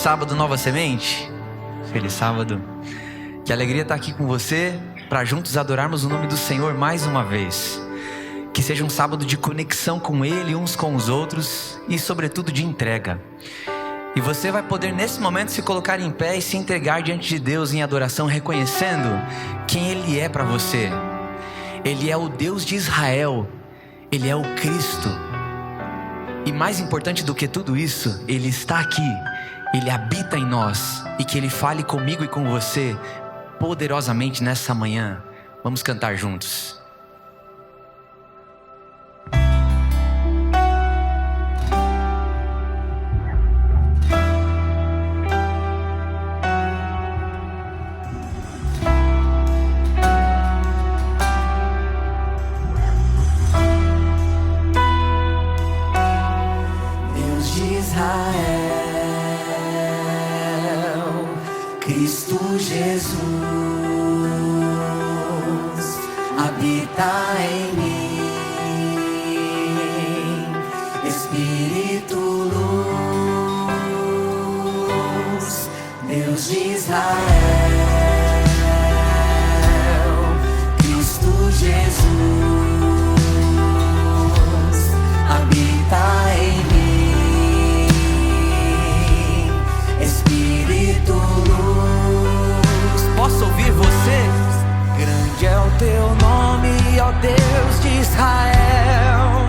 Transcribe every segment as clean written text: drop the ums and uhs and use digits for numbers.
sábado, Nova Semente. Feliz sábado. Que alegria estar aqui com você para juntos adorarmos o nome do Senhor mais uma vez. Que seja um sábado de conexão com Ele, uns com os outros e sobretudo de entrega. E você vai poder nesse momento se colocar em pé e se entregar diante de Deus em adoração, reconhecendo quem Ele é para você. Ele é o Deus de Israel, Ele é o Cristo. E mais importante do que tudo isso, Ele está aqui, Ele habita em nós. E que Ele fale comigo e com você poderosamente nessa manhã. Vamos cantar juntos. Cristo Jesus habita em mim, Espírito luz, Deus de Israel, Cristo Jesus habita em mim, Espírito luz. Posso ouvir você? Grande é o teu nome, ó Deus de Israel.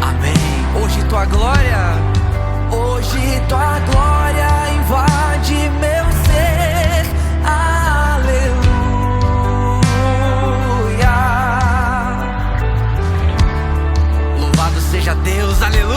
Amém. Hoje tua glória invade meu ser. Aleluia. Louvado seja Deus, aleluia.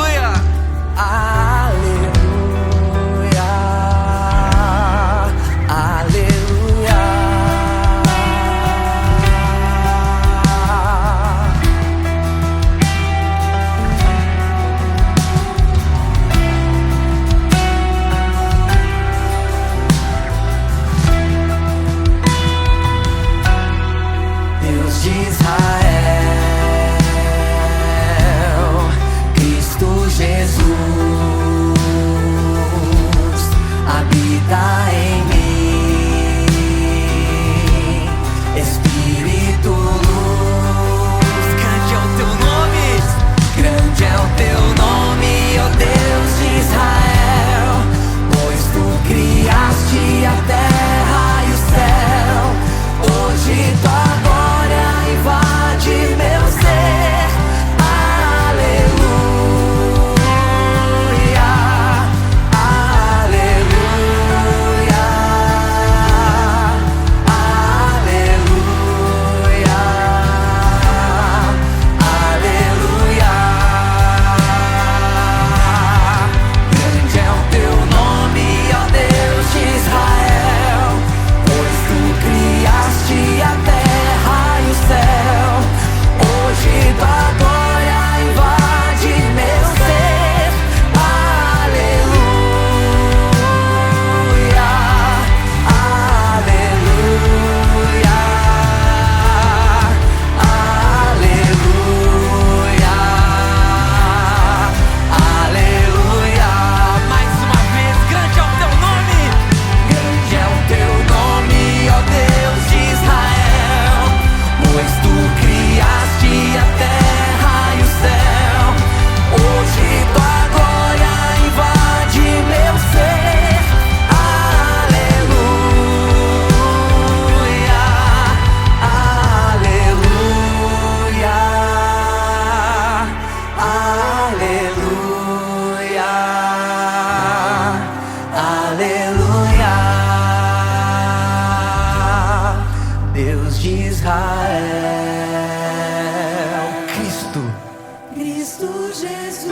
Cristo Jesus.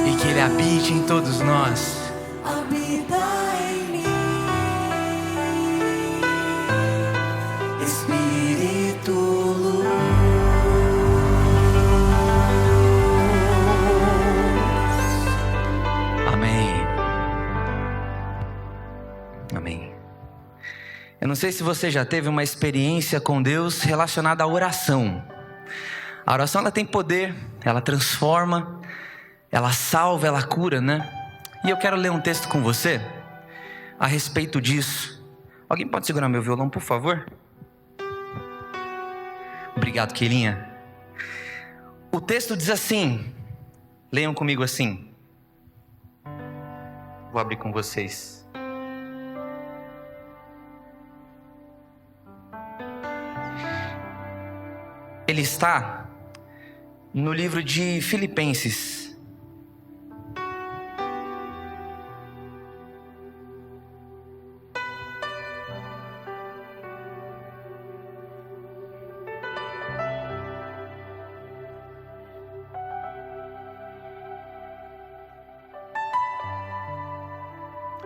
E que Ele habite em todos nós. Habita em mim, Espírito luz. Amém. Amém. Eu não sei se você já teve uma experiência com Deus relacionada à oração. A oração ela tem poder, ela transforma, ela salva, ela cura, né? E eu quero ler um texto com você a respeito disso. Alguém pode segurar meu violão, por favor? Obrigado, Keilinha. O texto diz assim, leiam comigo assim. Vou abrir com vocês. Ele está no livro de Filipenses.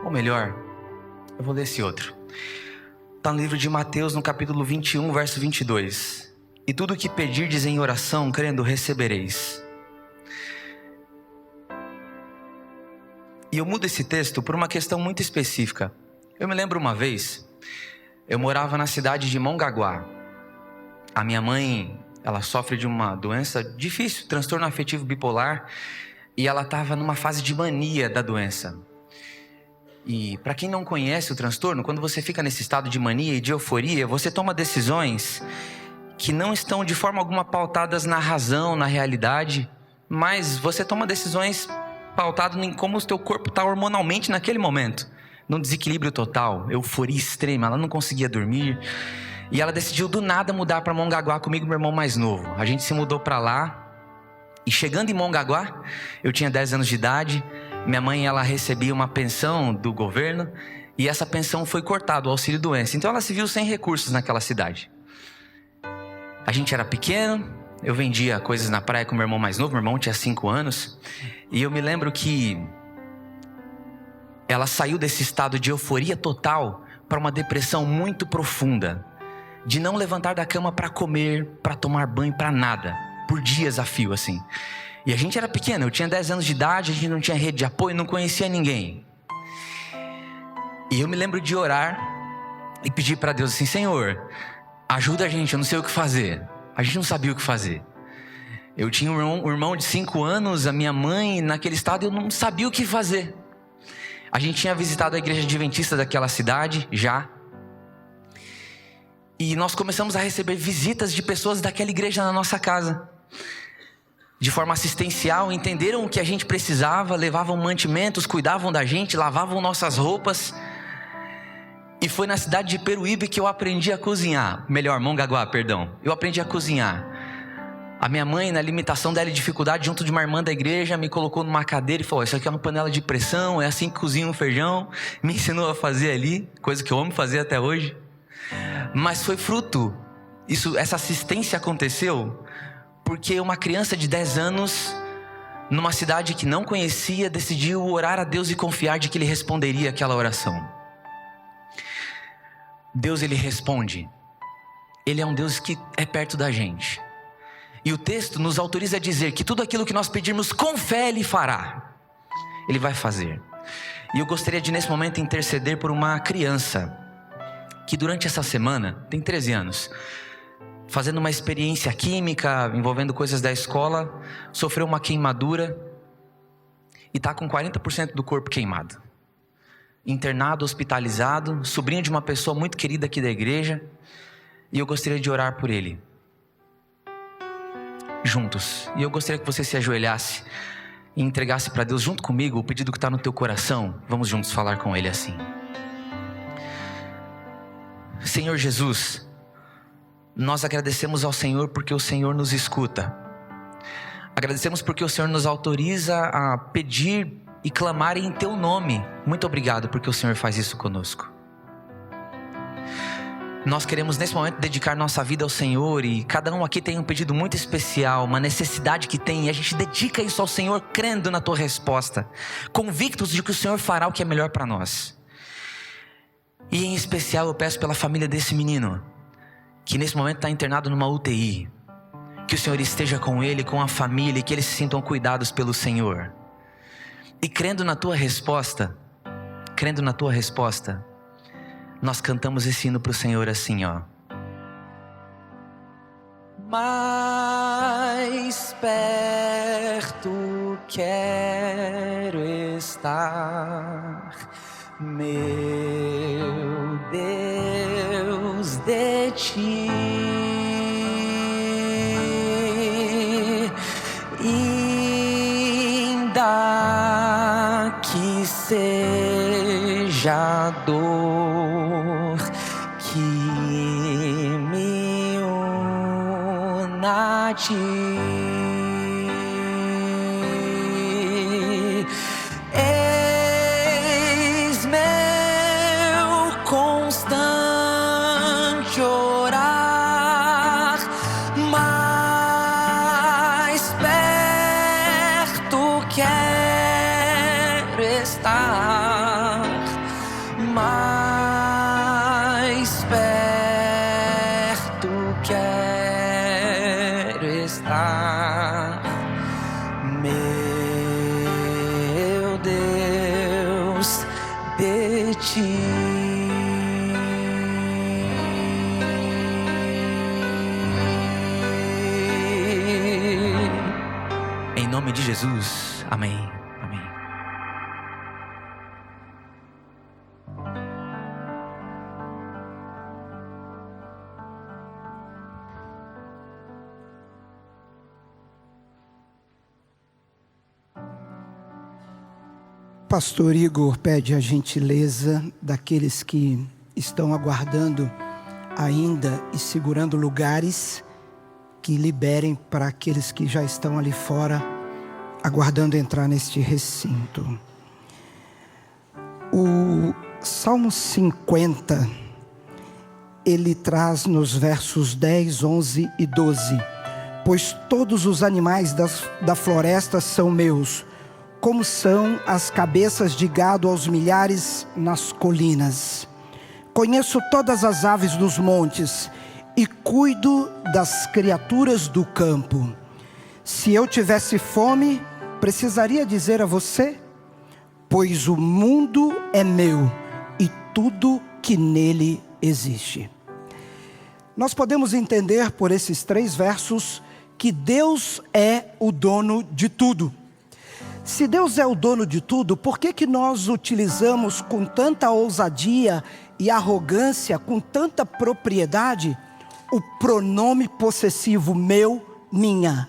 Ou melhor, eu vou ler esse outro. Está no livro de Mateus, no capítulo 21, verso 22. E tudo o que pedirdes em oração, crendo, recebereis. E eu mudo esse texto por uma questão muito específica. Eu me lembro uma vez, eu morava na cidade de Mongaguá. A minha mãe, ela sofre de uma doença difícil, transtorno afetivo bipolar, e ela estava numa fase de mania da doença. E para quem não conhece o transtorno, quando você fica nesse estado de mania e de euforia, você toma decisões que não estão de forma alguma pautadas na razão, na realidade, mas você toma decisões pautadas em como o teu corpo está hormonalmente naquele momento, num desequilíbrio total, euforia extrema. Ela não conseguia dormir e ela decidiu do nada mudar para Mongaguá comigo e meu irmão mais novo. A gente se mudou para lá e chegando em Mongaguá, eu tinha 10 anos de idade. Minha mãe, ela recebia uma pensão do governo e essa pensão foi cortada, o auxílio doença. Então ela se viu sem recursos naquela cidade. A gente era pequeno, eu vendia coisas na praia com meu irmão mais novo, meu irmão tinha 5 anos. E eu me lembro que ela saiu desse estado de euforia total para uma depressão muito profunda. De não levantar da cama para comer, para tomar banho, para nada. Por dias a fio, assim. E a gente era pequeno, eu tinha 10 anos de idade, a gente não tinha rede de apoio, não conhecia ninguém. E eu me lembro de orar e pedir para Deus assim: Senhor, ajuda a gente, eu não sei o que fazer. A gente não sabia o que fazer. Eu tinha um irmão de 5 anos, a minha mãe naquele estado, eu não sabia o que fazer. A gente tinha visitado a igreja adventista daquela cidade, já. E nós começamos a receber visitas de pessoas daquela igreja na nossa casa. De forma assistencial, entenderam o que a gente precisava, levavam mantimentos, cuidavam da gente, lavavam nossas roupas. E foi na cidade de Peruíbe que eu aprendi a cozinhar. Melhor, Mongaguá, perdão. Eu aprendi a cozinhar. A minha mãe, na limitação dela e dificuldade, junto de uma irmã da igreja, me colocou numa cadeira e falou: isso aqui é uma panela de pressão, é assim que cozinha um feijão. Me ensinou a fazer ali, coisa que eu amo fazer até hoje. Mas foi fruto, essa assistência aconteceu porque uma criança de 10 anos, numa cidade que não conhecia, decidiu orar a Deus e confiar de que Ele responderia aquela oração. Deus, Ele responde. Ele é um Deus que é perto da gente. E o texto nos autoriza a dizer que tudo aquilo que nós pedirmos com fé Ele fará. Ele vai fazer. E eu gostaria de nesse momento interceder por uma criança que durante essa semana, tem 13 anos, fazendo uma experiência química, envolvendo coisas da escola, sofreu uma queimadura e está com 40% do corpo queimado. Internado, hospitalizado, sobrinho de uma pessoa muito querida aqui da igreja, e eu gostaria de orar por ele. Juntos. E eu gostaria que você se ajoelhasse e entregasse para Deus junto comigo o pedido que está no teu coração. Vamos juntos falar com Ele assim. Senhor Jesus, nós agradecemos ao Senhor porque o Senhor nos escuta. Agradecemos porque o Senhor nos autoriza a pedir e clamar em Teu nome. Muito obrigado porque o Senhor faz isso conosco. Nós queremos nesse momento dedicar nossa vida ao Senhor e cada um aqui tem um pedido muito especial, uma necessidade que tem, e a gente dedica isso ao Senhor crendo na Tua resposta, convictos de que o Senhor fará o que é melhor para nós. E em especial eu peço pela família desse menino, que nesse momento está internado numa UTI. Que o Senhor esteja com ele, com a família, e que eles se sintam cuidados pelo Senhor. E crendo na Tua resposta, nós cantamos esse hino para o Senhor assim, ó. Mais perto quero afastar, meu Deus, de ti. Ainda que seja a dor que me una a ti, eis meu constante orar, mais perto quero estar, mais perto quero estar, meu Deus, de ti. Em nome de Jesus, amém. Amém. Pastor Igor pede a gentileza daqueles que estão aguardando ainda e segurando lugares, que liberem para aqueles que já estão ali fora, aguardando entrar neste recinto. O Salmo 50, ele traz nos versos 10, 11 e 12: pois todos os animais da floresta são meus, como são as cabeças de gado aos milhares nas colinas. Conheço todas as aves dos montes e cuido das criaturas do campo. Se eu tivesse fome, precisaria dizer a você? Pois o mundo é meu e tudo que nele existe. Nós podemos entender por esses 3 versos que Deus é o dono de tudo. Se Deus é o dono de tudo, por que nós utilizamos com tanta ousadia e arrogância, com tanta propriedade, o pronome possessivo meu, minha?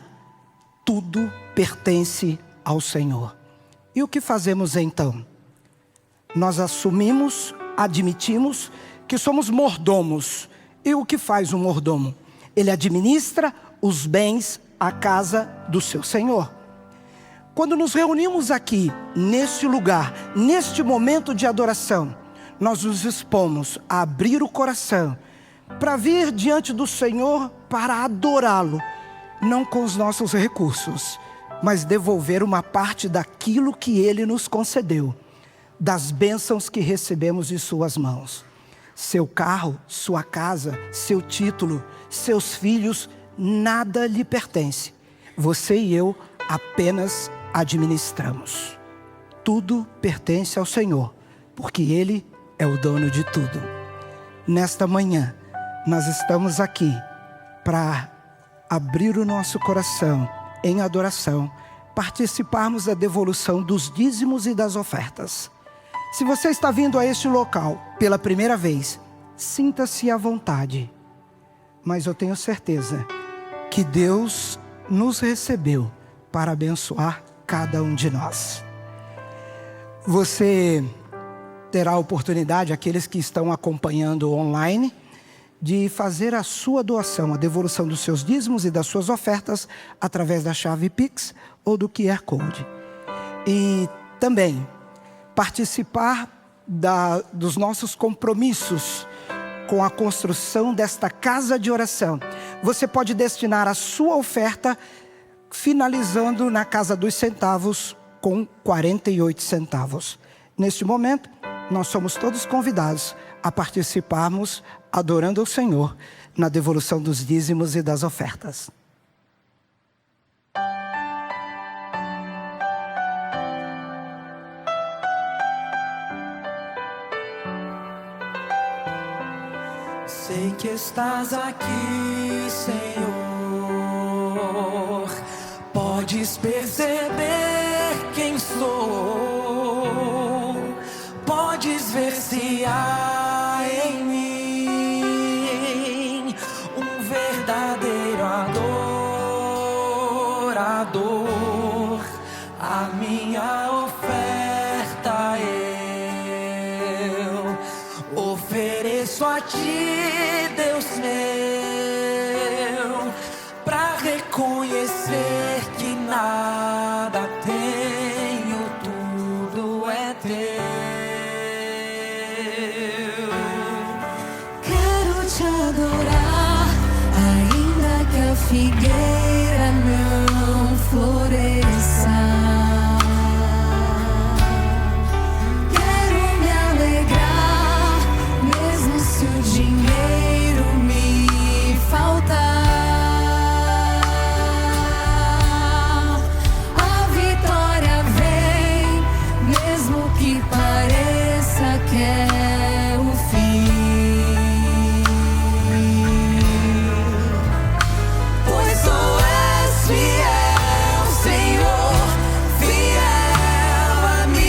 Tudo pertence ao Senhor. E o que fazemos então? Nós assumimos, admitimos que somos mordomos. E o que faz um mordomo? Ele administra os bens, a casa do seu Senhor. Quando nos reunimos aqui, neste lugar, neste momento de adoração, nós nos dispomos a abrir o coração, para vir diante do Senhor, para adorá-lo, não com os nossos recursos, mas devolver uma parte daquilo que Ele nos concedeu, das bênçãos que recebemos de suas mãos. Seu carro, sua casa, seu título, seus filhos, nada lhe pertence. Você e eu apenas administramos. Tudo pertence ao Senhor, porque Ele é o dono de tudo. Nesta manhã, nós estamos aqui para abrir o nosso coração em adoração, participarmos da devolução dos dízimos e das ofertas. Se você está vindo a este local pela primeira vez, sinta-se à vontade, mas eu tenho certeza que Deus nos recebeu para abençoar cada um de nós. Você terá a oportunidade, aqueles que estão acompanhando online, de fazer a sua doação, a devolução dos seus dízimos e das suas ofertas através da chave Pix ou do QR Code. E também participar dos nossos compromissos com a construção desta casa de oração. Você pode destinar a sua oferta finalizando na casa dos centavos com 48 centavos. Neste momento, nós somos todos convidados a participarmos adorando o Senhor na devolução dos dízimos e das ofertas. Sei que estás aqui, Senhor. Podes perceber quem sou. podes ver se há em mim um verdadeiro adorador. A minha oferta eu ofereço a ti, Deus meu, pra reconhecer que nada tenho, tudo é teu. Quero te adorar, ainda que a figueira não floresça. Quero me alegrar, mesmo se o dinheiro me faltar. A vitória vem, mesmo que pareça que é o fim. Pois tu és fiel, Senhor, fiel a mim.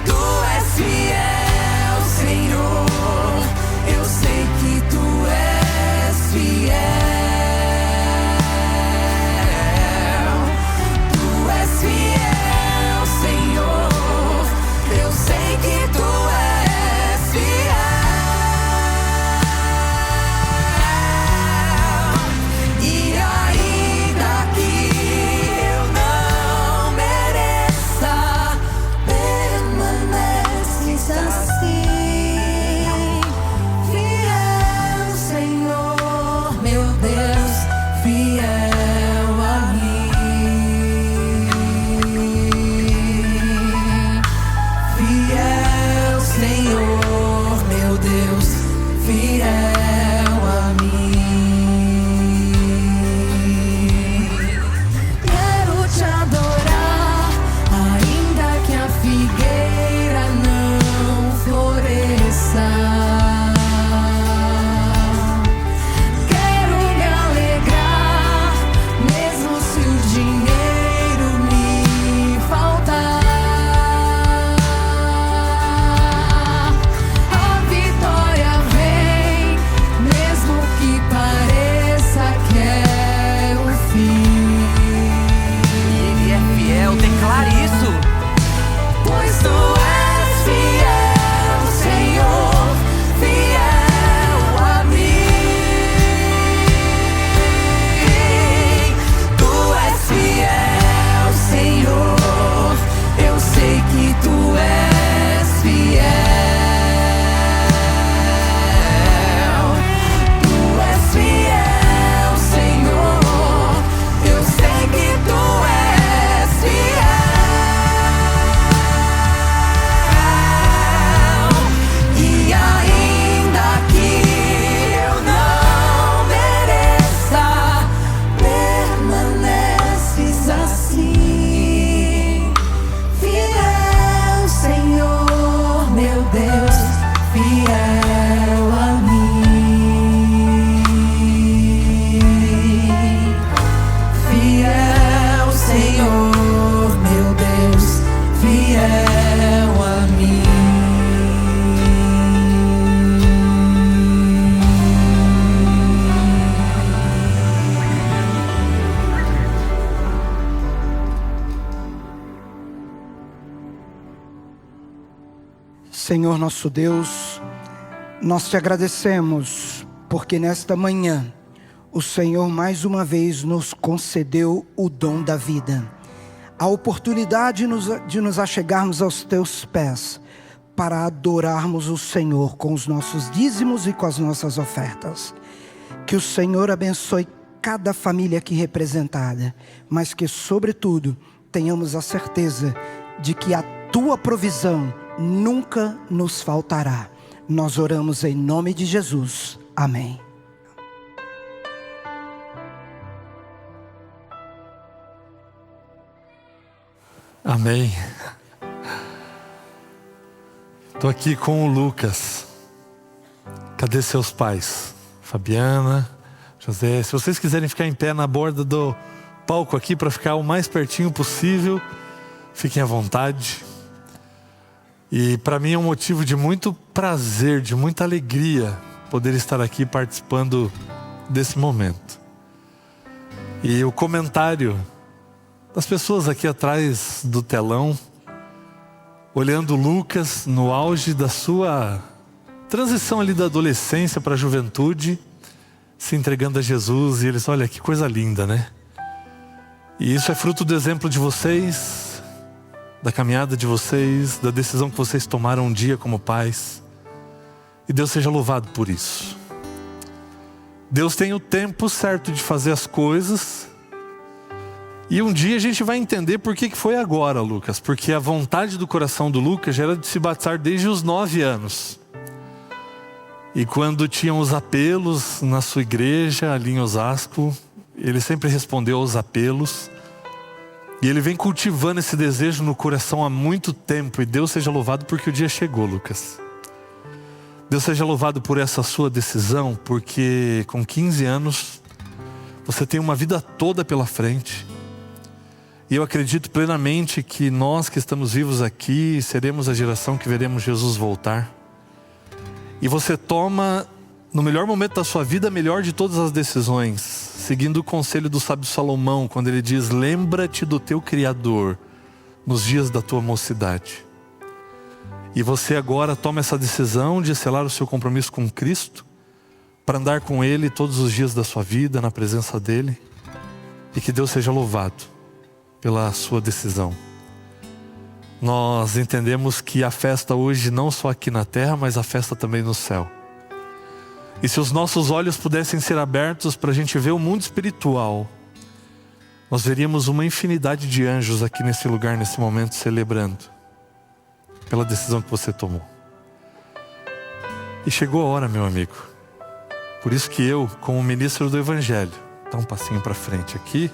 Tu és fiel, Senhor, eu sei que tu és fiel. Tu és fiel, Senhor, eu sei que tu és fiel. E ainda que eu não mereça, permaneces assim. Fiel, Senhor, meu Deus, fiel a mim. Fiel, Senhor, meu Deus, fiel a mim. Quero te adorar, ainda que a figueira não floresça. Quero me alegrar, mesmo se o dinheiro me faltar. A vitória vem, mesmo que pareça que é o fim. Ele é fiel, declare isso. Pois tu és fiel, Senhor, fiel a mim. Tu és fiel, Senhor, eu sei que tu és fiel. Tu és fiel, Senhor, eu sei que tu és fiel. E ainda que eu não mereça, permaneces assim. Fiel, Senhor, meu Deus, fiel a mim. Fiel, Senhor, meu Deus, fiel a mim. Senhor nosso Deus, nós te agradecemos porque nesta manhã o Senhor mais uma vez nos concedeu o dom da vida, a oportunidade de nos achegarmos aos teus pés para adorarmos o Senhor com os nossos dízimos e com as nossas ofertas. Que o Senhor abençoe cada família aqui representada, mas que sobretudo tenhamos a certeza de que a tua provisão nunca nos faltará. Nós oramos em nome de Jesus. Amém. Amém. Estou aqui com o Lucas. Cadê seus pais? Fabiana, José. Se vocês quiserem ficar em pé na borda do palco aqui para ficar o mais pertinho possível, Fiquem à vontade. E para mim é um motivo de muito prazer, de muita alegria poder estar aqui participando desse momento. E o comentário das pessoas aqui atrás do telão, olhando Lucas no auge da sua transição ali da adolescência para a juventude, se entregando a Jesus, e eles, olha que coisa linda, né? E isso é fruto do exemplo de vocês, da caminhada de vocês, da decisão que vocês tomaram um dia como pais. E Deus seja louvado por isso. Deus tem o tempo certo de fazer as coisas. E um dia a gente vai entender por que foi agora, Lucas. Porque a vontade do coração do Lucas já era de se batizar desde os 9 anos. E quando tinham os apelos na sua igreja, ali em Osasco, ele sempre respondeu aos apelos. E ele vem cultivando esse desejo no coração há muito tempo. E Deus seja louvado porque o dia chegou, Lucas. Deus seja louvado por essa sua decisão, porque com 15 anos, você tem uma vida toda pela frente. E eu acredito plenamente que nós que estamos vivos aqui, seremos a geração que veremos Jesus voltar. E você toma, no melhor momento da sua vida, a melhor de todas as decisões, seguindo o conselho do sábio Salomão, quando ele diz: lembra-te do teu Criador nos dias da tua mocidade. E você agora toma essa decisão de selar o seu compromisso com Cristo, para andar com Ele todos os dias da sua vida, na presença dEle. E que Deus seja louvado pela sua decisão. Nós entendemos que a festa hoje não só aqui na terra, mas a festa também no céu. E se os nossos olhos pudessem ser abertos para a gente ver o mundo espiritual, nós veríamos uma infinidade de anjos aqui nesse lugar, nesse momento, celebrando pela decisão que você tomou. E chegou a hora, meu amigo. Por isso que eu, como ministro do Evangelho, dá um passinho para frente aqui,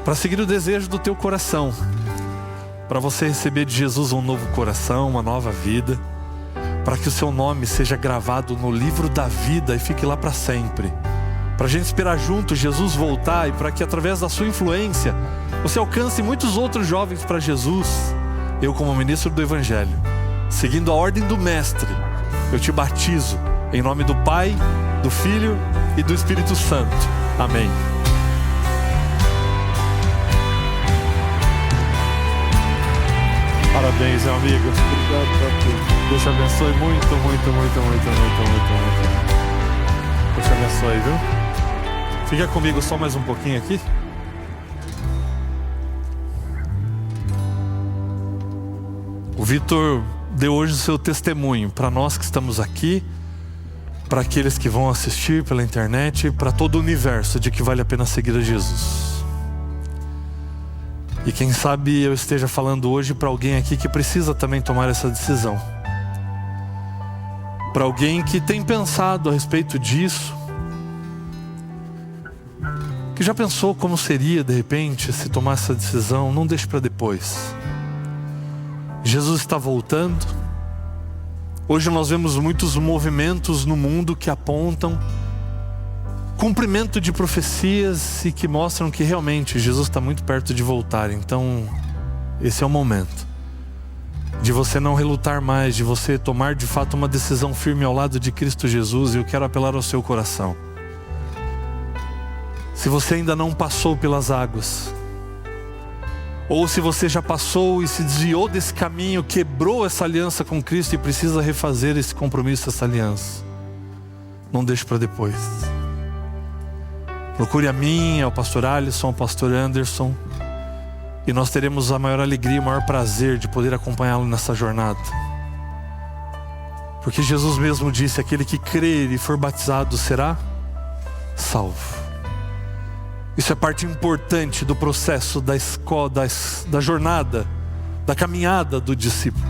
para seguir o desejo do teu coração, para você receber de Jesus um novo coração, uma nova vida, para que o seu nome seja gravado no livro da vida e fique lá para sempre, para a gente esperar junto Jesus voltar, e para que através da sua influência você alcance muitos outros jovens para Jesus. Eu, como ministro do Evangelho, seguindo a ordem do Mestre, eu te batizo em nome do Pai, do Filho e do Espírito Santo. Amém. Parabéns, meu amigo. Deus te abençoe muito. Deus te abençoe, viu? Fica comigo só mais um pouquinho aqui. O Vitor deu hoje o seu testemunho para nós que estamos aqui, para aqueles que vão assistir pela internet, para todo o universo, de que vale a pena seguir a Jesus. E quem sabe eu esteja falando hoje para alguém aqui que precisa também tomar essa decisão. Para alguém que tem pensado a respeito disso, que já pensou como seria de repente se tomar essa decisão. Não deixe para depois. Jesus está voltando. Hoje nós vemos muitos movimentos no mundo que apontam cumprimento de profecias e que mostram que realmente Jesus está muito perto de voltar. Então esse é o momento de você não relutar mais, de você tomar de fato uma decisão firme ao lado de Cristo Jesus. E eu quero apelar ao seu coração. Se você ainda não passou pelas águas, ou se você já passou e se desviou desse caminho, quebrou essa aliança com Cristo e precisa refazer esse compromisso, essa aliança, não deixe para depois. Procure a mim, ao pastor Alisson, ao pastor Anderson, e nós teremos a maior alegria e o maior prazer de poder acompanhá-lo nessa jornada. Porque Jesus mesmo disse: aquele que crer e for batizado será salvo. Isso é parte importante do processo da escola, da jornada, da caminhada do discípulo.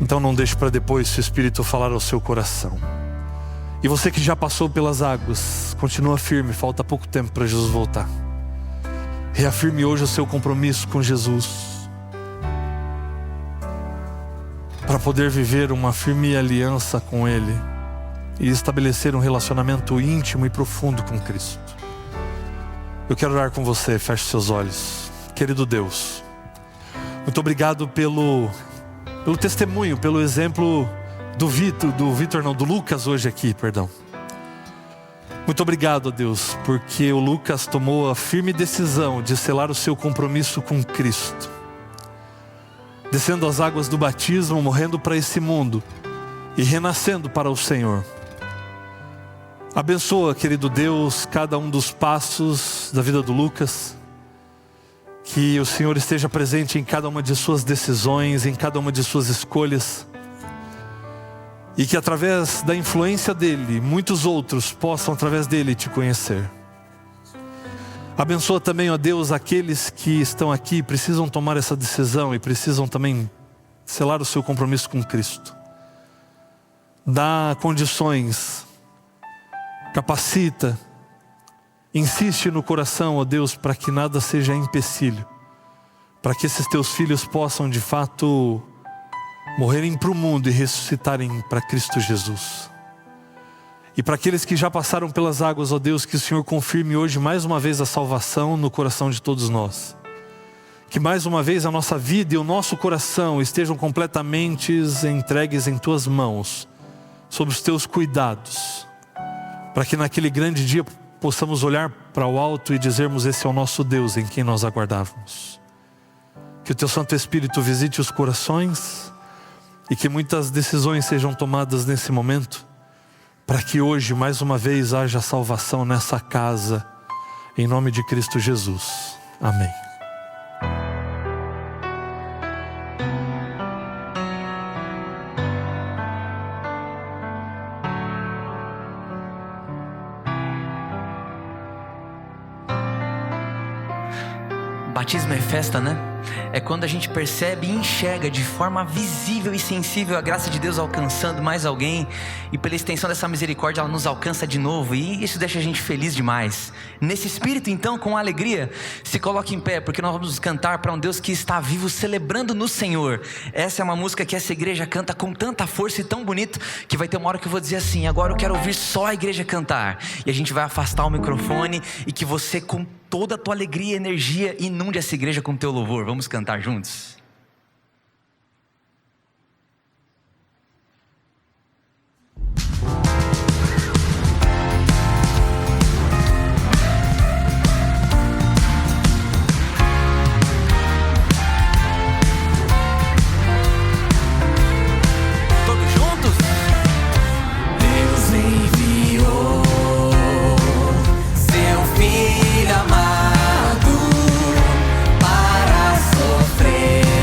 Então não deixe para depois se o Espírito falar ao seu coração. E você que já passou pelas águas, continua firme, falta pouco tempo para Jesus voltar. Reafirme hoje o seu compromisso com Jesus, para poder viver uma firme aliança com Ele e estabelecer um relacionamento íntimo e profundo com Cristo. Eu quero orar com você, feche seus olhos. querido Deus. Muito obrigado pelo testemunho, pelo exemplo do Lucas hoje aqui, perdão. Muito obrigado, Deus, porque o Lucas tomou a firme decisão de selar o seu compromisso com Cristo, descendo as águas do batismo, morrendo para esse mundo e renascendo para o Senhor. Abençoa, querido Deus, cada um dos passos da vida do Lucas. Que o Senhor esteja presente em cada uma de suas decisões, em cada uma de suas escolhas. E que através da influência dele, muitos outros possam através dele te conhecer. Abençoa também, ó Deus, aqueles que estão aqui e precisam tomar essa decisão e precisam também selar o seu compromisso com Cristo. Dá condições, capacita, insiste no coração, ó Deus, para que nada seja empecilho, para que esses teus filhos possam de fato morrerem para o mundo e ressuscitarem para Cristo Jesus. E para aqueles que já passaram pelas águas, ó Deus, que o Senhor confirme hoje mais uma vez a salvação no coração de todos nós. Que mais uma vez a nossa vida e o nosso coração estejam completamente entregues em tuas mãos, sob os teus cuidados, para que naquele grande dia possamos olhar para o alto e dizermos: esse é o nosso Deus em quem nós aguardávamos. Que o teu Santo Espírito visite os corações e que muitas decisões sejam tomadas nesse momento, para que hoje mais uma vez haja salvação nessa casa, em nome de Cristo Jesus. Amém. Batismo é festa, né? É quando a gente percebe e enxerga de forma visível e sensível a graça de Deus alcançando mais alguém, e pela extensão dessa misericórdia ela nos alcança de novo, e isso deixa a gente feliz demais. Nesse espírito, então, com alegria, se coloque em pé, porque nós vamos cantar para um Deus que está vivo, celebrando no Senhor. Essa é uma música que essa igreja canta com tanta força e tão bonito, que vai ter uma hora que eu vou dizer assim: agora eu quero ouvir só a igreja cantar, e a gente vai afastar o microfone, e que você, com toda a tua alegria e energia, inunde essa igreja com teu louvor. Vamos cantar juntos? Todos juntos? Deus enviou seu filho amado para sofrer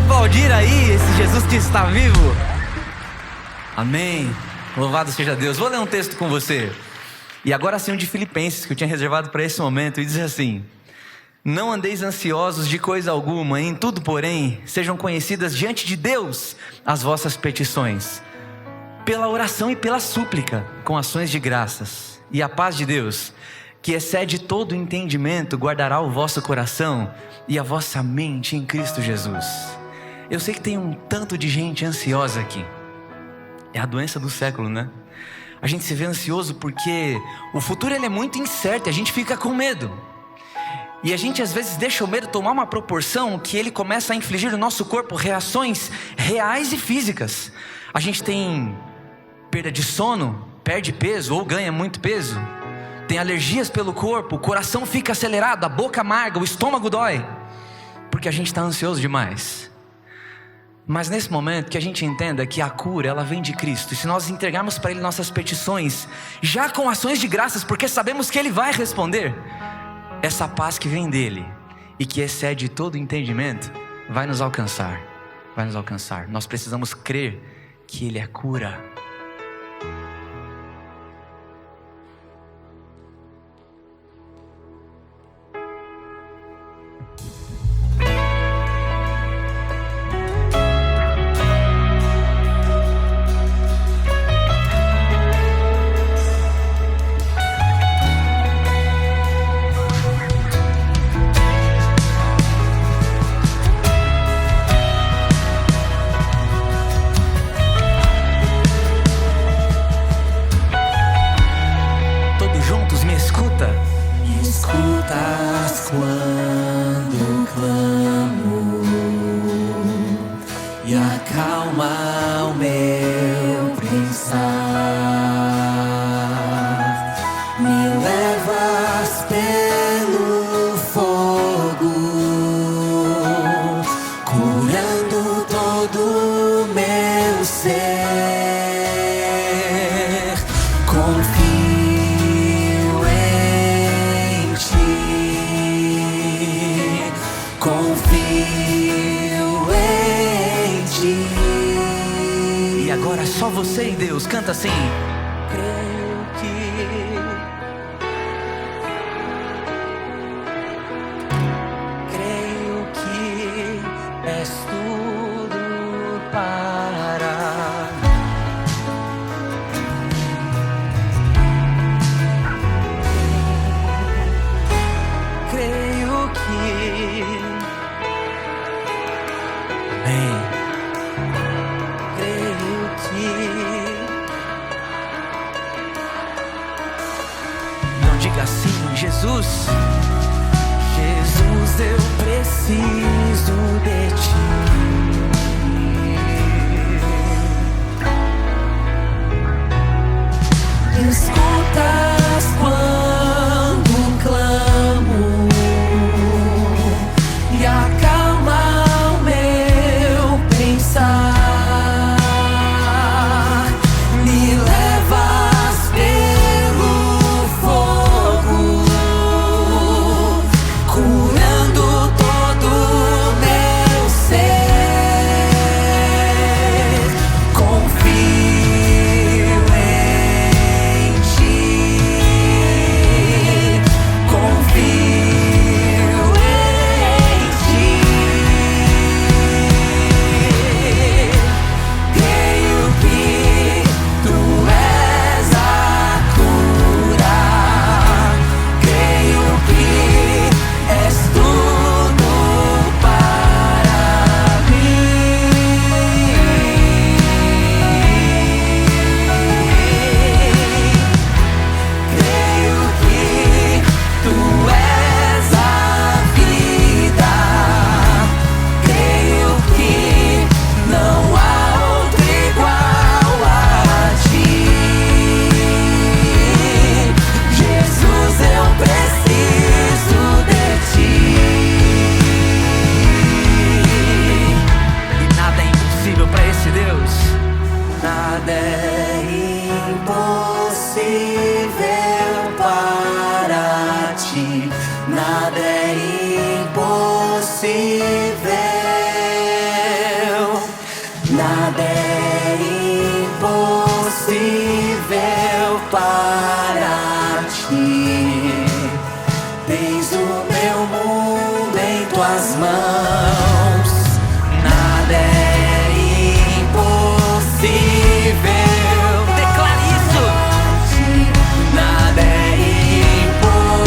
aplaudir aí esse Jesus que está vivo? Amém. Louvado seja Deus. Vou ler um texto com você. E agora sim, um de Filipenses, que eu tinha reservado para esse momento. E diz assim: não andeis ansiosos de coisa alguma, em tudo, porém, sejam conhecidas diante de Deus as vossas petições, pela oração e pela súplica, com ações de graças. E a paz de Deus, que excede todo o entendimento, guardará o vosso coração e a vossa mente em Cristo Jesus. Eu sei que tem um tanto de gente ansiosa aqui. É a doença do século, né? A gente se vê ansioso porque o futuro ele é muito incerto e a gente fica com medo. E a gente às vezes deixa o medo tomar uma proporção que ele começa a infligir no nosso corpo reações reais e físicas. A gente tem perda de sono, perde peso ou ganha muito peso. Tem alergias pelo corpo, o coração fica acelerado, a boca amarga, o estômago dói, porque a gente está ansioso demais. Mas nesse momento que a gente entenda que a cura ela vem de Cristo, e se nós entregarmos para Ele nossas petições, já com ações de graças, porque sabemos que Ele vai responder, essa paz que vem dEle, e que excede todo entendimento, vai nos alcançar, vai nos alcançar. Nós precisamos crer que Ele é cura. Escutas quando clamo e acalma o meu pensar. Me levas pelo fogo, curando todo o meu ser. Confio em ti. E agora só você e Deus, canta assim. Creio que és tudo para creio que Amém. creio que Não diga assim, Jesus. Jesus, eu preciso de ti. Escutas quando clamo e acalma o meu pensar. Me levas pelo fogo, curando todo o meu Nada é impossível para ti. Tens o meu mundo em tuas mãos. Nada é impossível. Declare isso. Nada é impossível.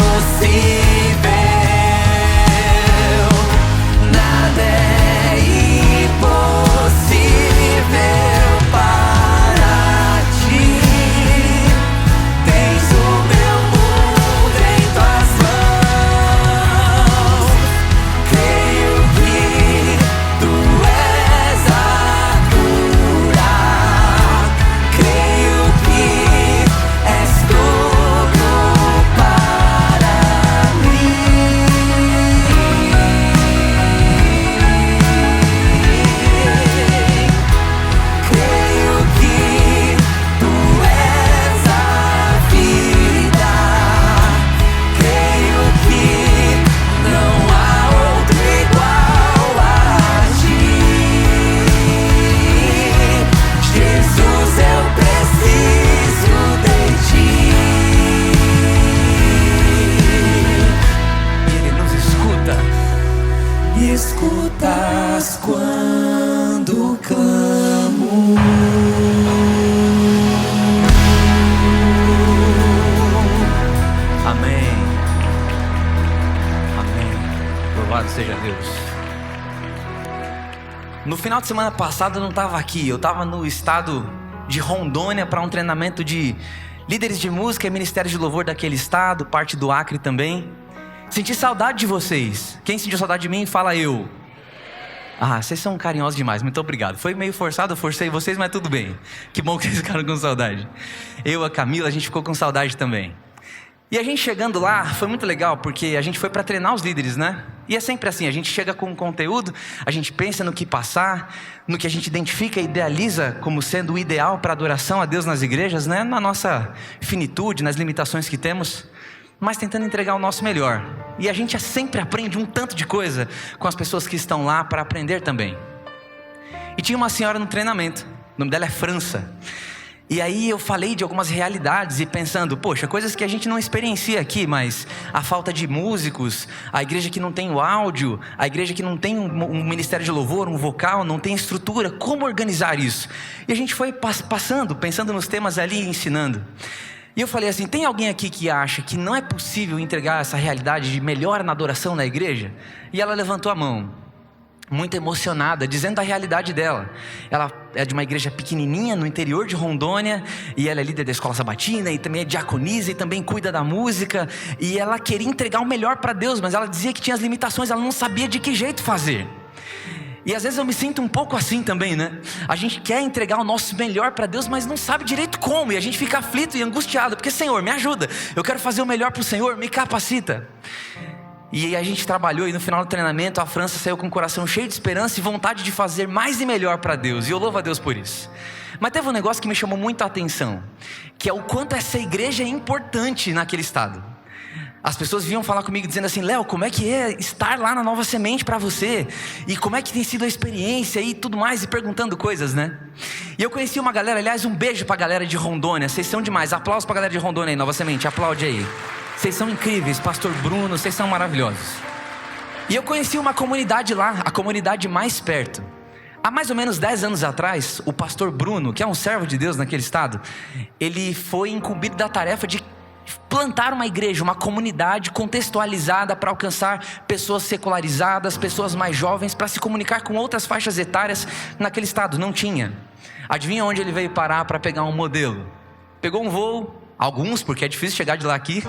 Nada é impossível para ti. Tens o meu mundo em tuas mãos. Creio que tu és a cura. Creio que és tudo para mim. Creio que tu és a vida. Creio que não há outro igual a ti. Jesus, eu preciso de ti. E Ele nos escuta. Me escutas quando clamo. Amém. Amém. Louvado seja Deus. No final de semana passado eu não estava aqui, eu estava no estado de Rondônia para um treinamento de líderes de música e ministérios de louvor daquele estado, parte do Acre também. Senti saudade de vocês. Quem sentiu saudade de mim, fala eu. Ah, vocês são carinhosos demais, muito obrigado. Foi meio forçado, eu forcei vocês, mas tudo bem. Que bom que vocês ficaram com saudade. Eu, a Camila, a gente ficou com saudade também. E a gente chegando lá, foi muito legal, porque a gente foi para treinar os líderes, né? E é sempre assim, a gente chega com um conteúdo, a gente pensa no que passar, no que a gente identifica e idealiza como sendo o ideal para adoração a Deus nas igrejas, né? Na nossa finitude, nas limitações que temos, mas tentando entregar o nosso melhor. E a gente sempre aprende um tanto de coisa com as pessoas que estão lá para aprender também. E tinha uma senhora no treinamento, o nome dela é França. E aí eu falei de algumas realidades e pensando, poxa, coisas que a gente não experiencia aqui, mas a falta de músicos, a igreja que não tem o áudio, a igreja que não tem um ministério de louvor, um vocal, não tem estrutura, como organizar isso? E a gente foi passando, pensando nos temas ali e ensinando. E eu falei assim, tem alguém aqui que acha que não é possível entregar essa realidade de melhora na adoração na igreja? E ela levantou a mão, muito emocionada, dizendo a realidade dela. Ela é de uma igreja pequenininha no interior de Rondônia, e ela é líder da escola sabatina, e também é diaconisa, e também cuida da música, e ela queria entregar o melhor para Deus, mas ela dizia que tinha as limitações, ela não sabia de que jeito fazer. E às vezes eu me sinto um pouco assim também, né? A gente quer entregar o nosso melhor para Deus, mas não sabe direito como, e a gente fica aflito e angustiado, porque Senhor, me ajuda, eu quero fazer o melhor para o Senhor, me capacita. E a gente trabalhou, e no final do treinamento a França saiu com o coração cheio de esperança e vontade de fazer mais e melhor para Deus, e eu louvo a Deus por isso. Mas teve um negócio que me chamou muito a atenção, que é o quanto essa igreja é importante naquele estado. As pessoas vinham falar comigo dizendo assim, Léo, como é que é estar lá na Nova Semente para você? E como é que tem sido a experiência e tudo mais, e perguntando coisas, né? E eu conheci uma galera, aliás, um beijo pra galera de Rondônia, vocês são demais, aplausos pra galera de Rondônia aí, Nova Semente, aplaude aí. Vocês são incríveis, pastor Bruno, vocês são maravilhosos. E eu conheci uma comunidade lá, a comunidade mais perto. Há mais ou menos 10 anos atrás, o pastor Bruno, que é um servo de Deus naquele estado, ele foi incumbido da tarefa de plantar uma igreja, uma comunidade contextualizada para alcançar pessoas secularizadas, pessoas mais jovens, para se comunicar com outras faixas etárias naquele estado. Não tinha. Adivinha onde ele veio parar para pegar um modelo? Pegou um voo, alguns, porque é difícil chegar de lá aqui,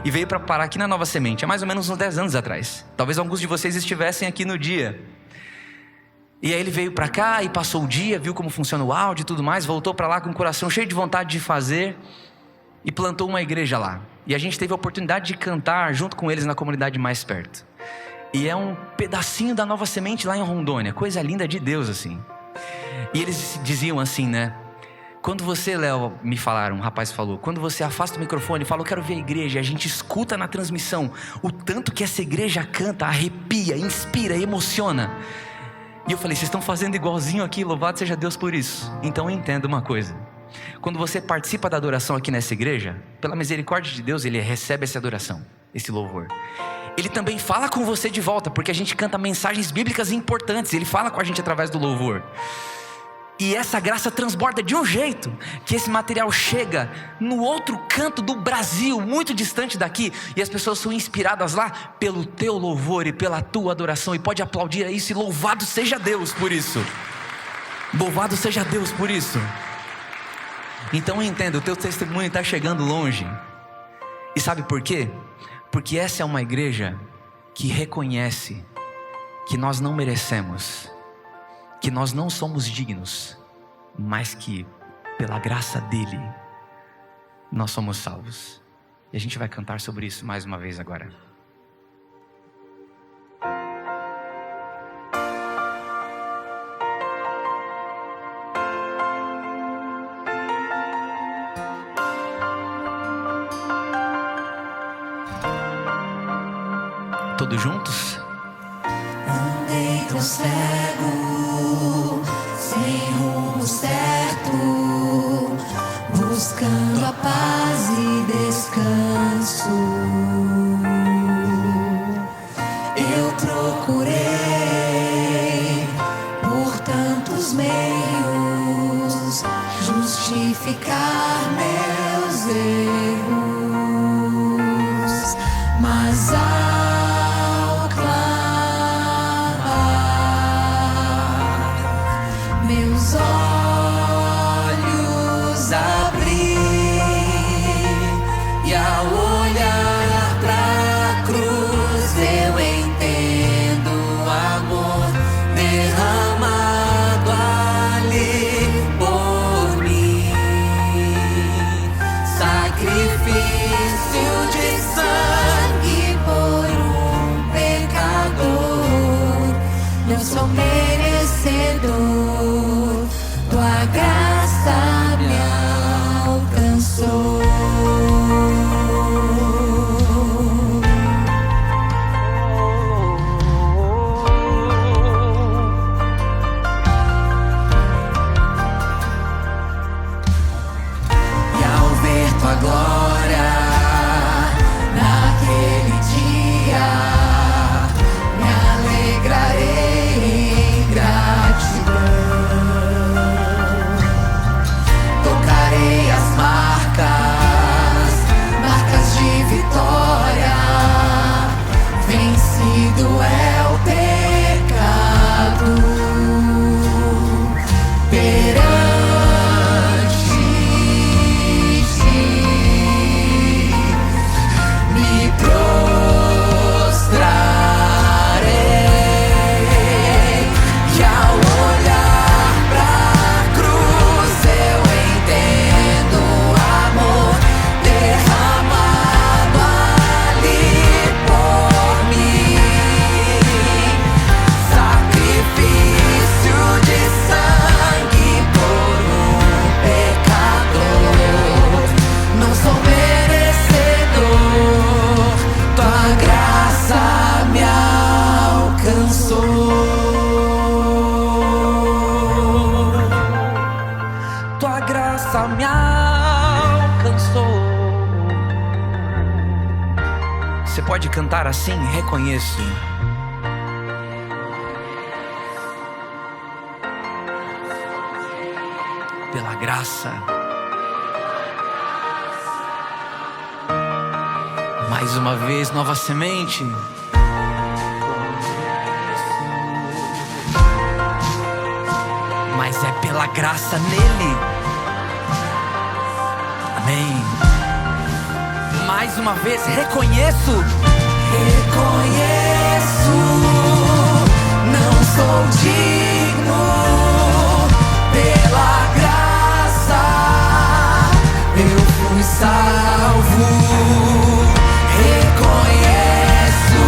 e veio para parar aqui na Nova Semente, há mais ou menos uns 10 anos atrás. Talvez alguns de vocês estivessem aqui no dia. E aí ele veio para cá e passou o dia, viu como funciona o áudio e tudo mais, voltou para lá com o coração cheio de vontade de fazer, e plantou uma igreja lá. E a gente teve a oportunidade de cantar junto com eles na comunidade mais perto. E é um pedacinho da Nova Semente lá em Rondônia, coisa linda de Deus assim. E eles diziam assim, né? Quando você, Léo, me falaram, um rapaz falou, quando você afasta o microfone e fala, eu quero ver a igreja, a gente escuta na transmissão o tanto que essa igreja canta, arrepia, inspira, emociona. E eu falei, vocês estão fazendo igualzinho aqui, louvado seja Deus por isso. Então entenda uma coisa. Quando você participa da adoração aqui nessa igreja, pela misericórdia de Deus, Ele recebe essa adoração, esse louvor. Ele também fala com você de volta, porque a gente canta mensagens bíblicas importantes. Ele fala com a gente através do louvor. E essa graça transborda de um jeito que esse material chega no outro canto do Brasil, muito distante daqui, e as pessoas são inspiradas lá pelo teu louvor e pela tua adoração, e pode aplaudir a isso, e louvado seja Deus por isso. Louvado seja Deus por isso. Então entenda, o teu testemunho está chegando longe. E sabe por quê? Porque essa é uma igreja que reconhece que nós não merecemos, que nós não somos dignos, mas que pela graça dele nós somos salvos. E a gente vai cantar sobre isso mais uma vez agora. Todos juntos? Andei tão cego, sem rumo certo, buscando a paz e descanso. Eu procurei por tantos meios justificar meus erros, mas ao clamar, meus olhos abri, e ao olhar pra cruz eu entendo o amor derramado ali por mim. Sacrifício de sangue por um pecador. Não sou merecedor, tua graça me alcançou. E ao ver tua glória naquele dia, me alegrarei em gratidão. Tocarei as marcas de vitória. Vencido é o pecado. Perante ti me prostrarei, e ao olhar pra cruz eu entendo o amor derramado ali por mim. Sacrifício de sangue por um pecador. Não sou merecedor, tua graça me alcançou. Tua graça me alcançou. Você pode cantar assim? Reconheço. Pela graça. Mais uma vez, nova semente. Mas é pela graça nele. Amém. Mais uma vez, reconheço. Reconheço, não sou digno, pela graça eu fui salvo. Reconheço,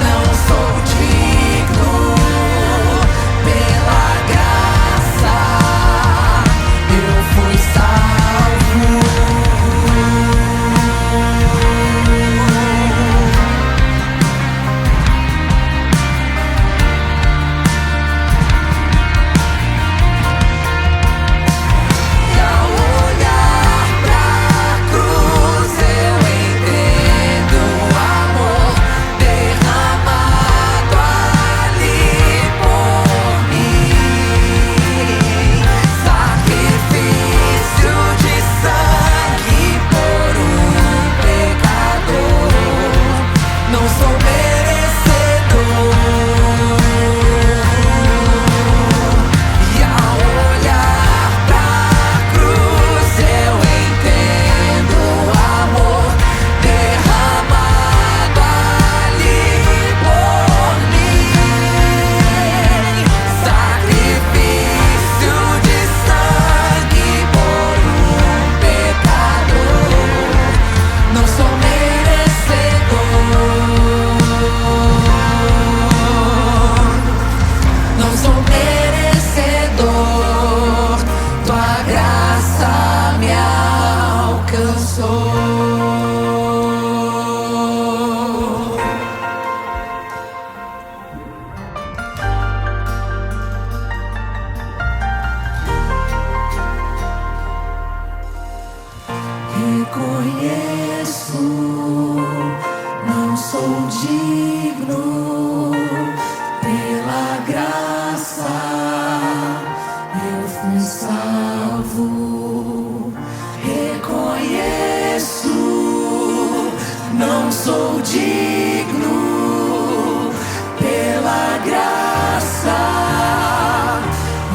não sou digno, pela graça eu fui salvo.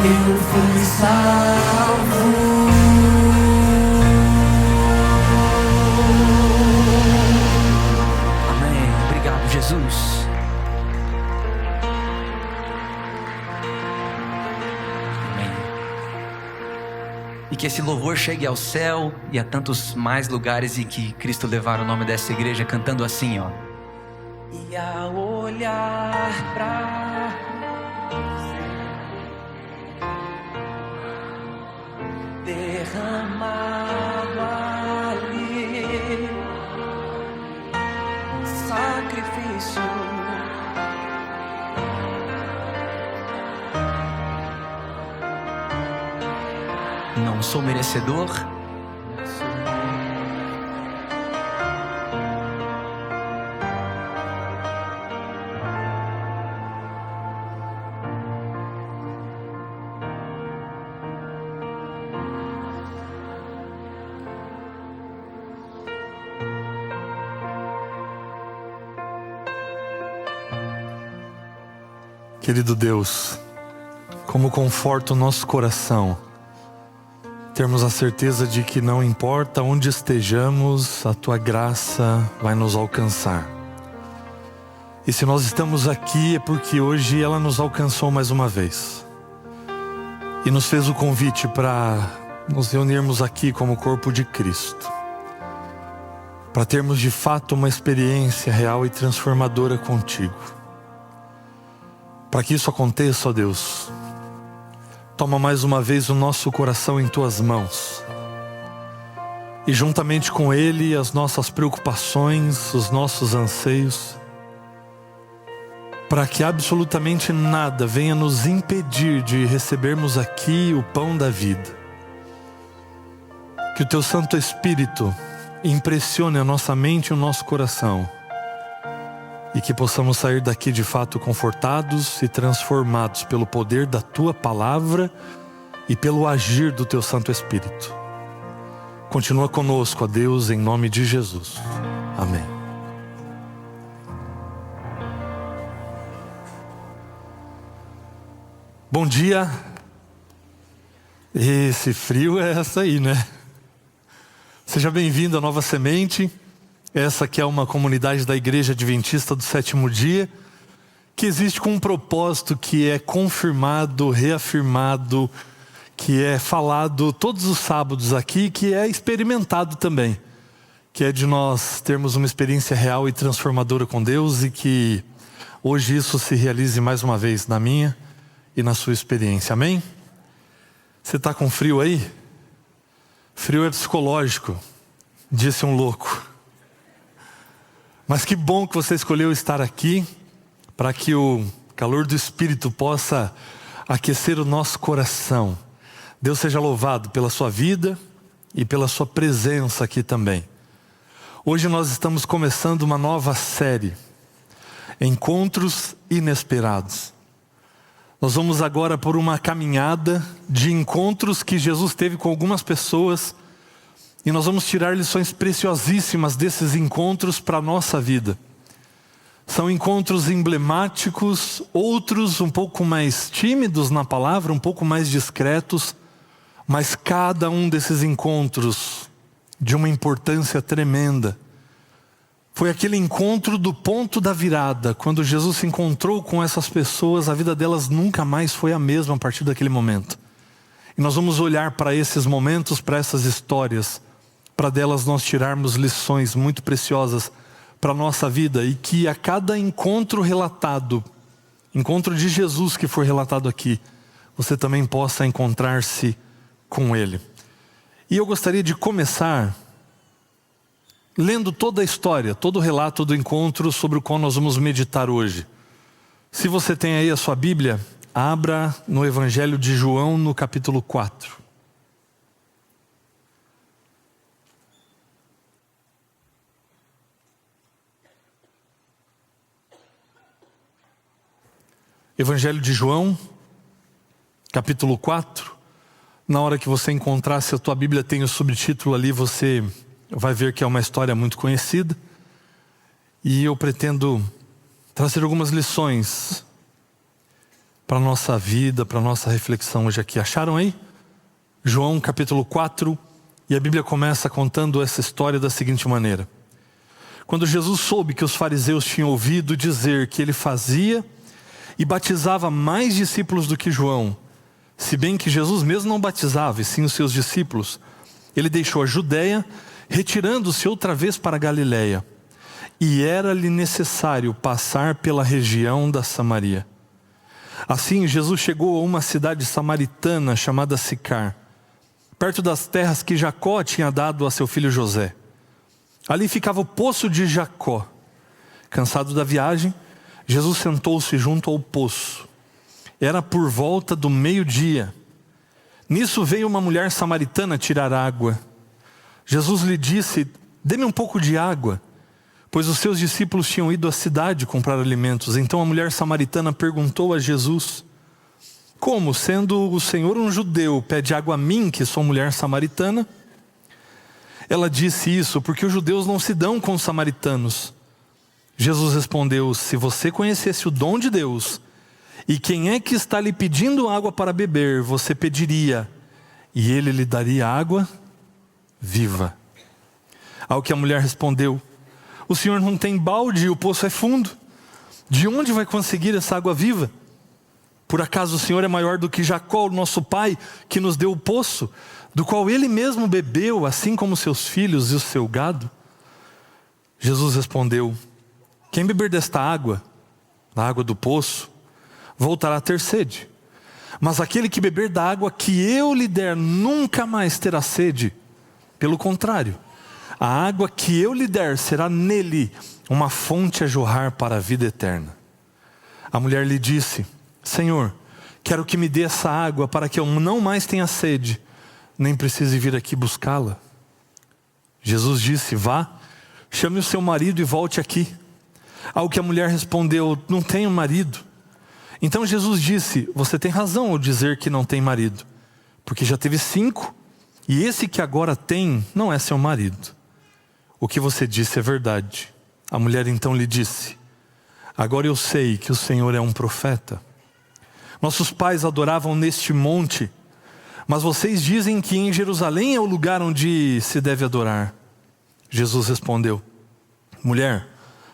eu fui salvo. Amém. Obrigado, Jesus. Amém. E que esse louvor chegue ao céu e a tantos mais lugares em que Cristo levar o nome dessa igreja, cantando assim, ó. E ao olhar pra derramado ali, sacrifício, Não sou merecedor, Querido Deus, como conforta o nosso coração termos a certeza de que não importa onde estejamos, a Tua graça vai nos alcançar. E se nós estamos aqui é porque hoje ela nos alcançou mais uma vez e nos fez o convite para nos reunirmos aqui como corpo de Cristo, para termos de fato uma experiência real e transformadora contigo. Para que isso aconteça, ó Deus, toma mais uma vez o nosso coração em Tuas mãos. E juntamente com Ele, as nossas preocupações, os nossos anseios, para que absolutamente nada venha nos impedir de recebermos aqui o pão da vida. Que o Teu Santo Espírito impressione a nossa mente e o nosso coração. E que possamos sair daqui de fato confortados e transformados pelo poder da Tua palavra e pelo agir do Teu Santo Espírito. Continua conosco, ó Deus, em nome de Jesus. Amém. Bom dia. Esse frio é essa aí, né? Seja bem-vindo à Nova Semente. Essa que é uma comunidade da Igreja Adventista do Sétimo Dia, que existe com um propósito que é confirmado, reafirmado, que é falado todos os sábados aqui, que é experimentado também, que é de nós termos uma experiência real e transformadora com Deus, e que hoje isso se realize mais uma vez na minha e na sua experiência. Amém? Você está com frio aí? Frio é psicológico, disse um louco. Mas que bom que você escolheu estar aqui, para que o calor do Espírito possa aquecer o nosso coração. Deus seja louvado pela sua vida e pela sua presença aqui também. Hoje nós estamos começando uma nova série, Encontros Inesperados. Nós vamos agora por uma caminhada de encontros que Jesus teve com algumas pessoas, e nós vamos tirar lições preciosíssimas desses encontros para a nossa vida. São encontros emblemáticos, outros um pouco mais tímidos na palavra, um pouco mais discretos, mas cada um desses encontros de uma importância tremenda. Foi aquele encontro do ponto da virada, quando Jesus se encontrou com essas pessoas, a vida delas nunca mais foi a mesma a partir daquele momento. E nós vamos olhar para esses momentos, para essas histórias, para delas nós tirarmos lições muito preciosas para a nossa vida, e que a cada encontro relatado, encontro de Jesus que foi relatado aqui, você também possa encontrar-se com Ele. E eu gostaria de começar lendo toda a história, todo o relato do encontro sobre o qual nós vamos meditar hoje. Se você tem aí a sua Bíblia, abra no Evangelho de João, no capítulo 4. Evangelho de João, capítulo 4. Na hora que você encontrar, se a tua Bíblia tem o subtítulo ali, você vai ver que é uma história muito conhecida. E eu pretendo trazer algumas lições para a nossa vida, para a nossa reflexão hoje aqui. Acharam aí? João capítulo 4, e a Bíblia começa contando essa história da seguinte maneira. Quando Jesus soube que os fariseus tinham ouvido dizer que ele fazia e batizava mais discípulos do que João, se bem que Jesus mesmo não batizava, e sim os seus discípulos, ele deixou a Judeia, retirando-se outra vez para a Galileia. E era-lhe necessário passar pela região da Samaria. Assim, Jesus chegou a uma cidade samaritana chamada Sicar, perto das terras que Jacó tinha dado a seu filho José. Ali ficava o poço de Jacó. Cansado da viagem, Jesus sentou-se junto ao poço. Era por volta do meio-dia. Nisso veio uma mulher samaritana tirar água. Jesus lhe disse: dê-me um pouco de água, pois os seus discípulos tinham ido à cidade comprar alimentos. Então a mulher samaritana perguntou a Jesus: como, sendo o Senhor um judeu, pede água a mim, que sou mulher samaritana? Ela disse isso porque os judeus não se dão com os samaritanos. Jesus respondeu: se você conhecesse o dom de Deus, e quem é que está lhe pedindo água para beber, você pediria, e ele lhe daria água viva. Ao que a mulher respondeu: o senhor não tem balde e o poço é fundo. De onde vai conseguir essa água viva? Por acaso o senhor é maior do que Jacó, nosso pai, que nos deu o poço, do qual ele mesmo bebeu, assim como seus filhos e o seu gado? Jesus respondeu: quem beber desta água, da água do poço, voltará a ter sede. Mas aquele que beber da água que eu lhe der, nunca mais terá sede. Pelo contrário, a água que eu lhe der será nele uma fonte a jorrar para a vida eterna. A mulher lhe disse: Senhor, quero que me dê essa água para que eu não mais tenha sede, nem precise vir aqui buscá-la. Jesus disse: vá, chame o seu marido e volte aqui. Ao que a mulher respondeu: não tenho marido. Então Jesus disse: você tem razão ao dizer que não tem marido, porque já teve 5, e esse que agora tem não é seu marido. O que você disse é verdade. A mulher então lhe disse: agora eu sei que o Senhor é um profeta. Nossos pais adoravam neste monte, mas vocês dizem que em Jerusalém é o lugar onde se deve adorar. Jesus respondeu: mulher,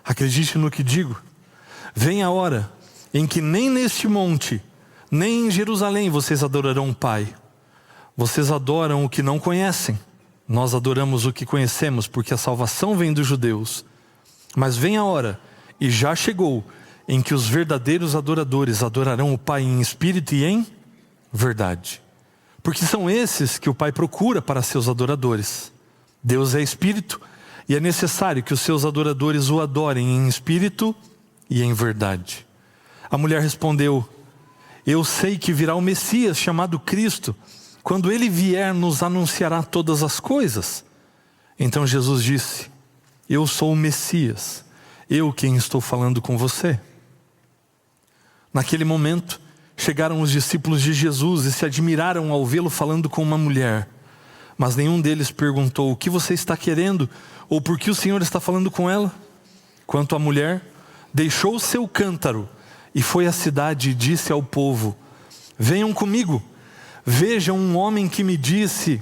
acredite no que digo. Vem a hora em que nem neste monte, nem em Jerusalém vocês adorarão o Pai. Vocês adoram o que não conhecem. Nós adoramos o que conhecemos, porque a salvação vem dos judeus. Mas vem a hora, e já chegou, em que os verdadeiros adoradores adorarão o Pai em espírito e em verdade. Porque são esses que o Pai procura para seus adoradores. Deus é espírito, e é necessário que os seus adoradores o adorem em espírito e em verdade. A mulher respondeu: eu sei que virá o Messias, chamado Cristo. Quando ele vier, nos anunciará todas as coisas. Então Jesus disse: eu sou o Messias, eu quem estou falando com você. Naquele momento, chegaram os discípulos de Jesus e se admiraram ao vê-lo falando com uma mulher. Mas nenhum deles perguntou: o que você está querendo? Ou por que o Senhor está falando com ela? Quanto à mulher, deixou o seu cântaro e foi à cidade e disse ao povo: venham comigo, vejam um homem que me disse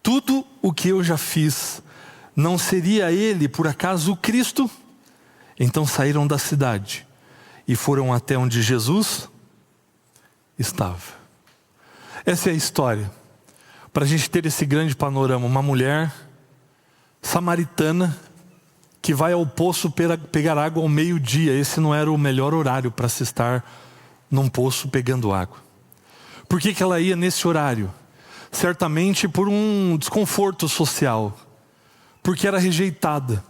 tudo o que eu já fiz. Não seria ele, por acaso, o Cristo? Então saíram da cidade e foram até onde Jesus estava. Essa é a história. Para a gente ter esse grande panorama, uma mulher samaritana que vai ao poço pegar água ao meio-dia. Esse não era o melhor horário para se estar num poço pegando água. Por que ela ia nesse horário? Certamente por um desconforto social, porque era rejeitada.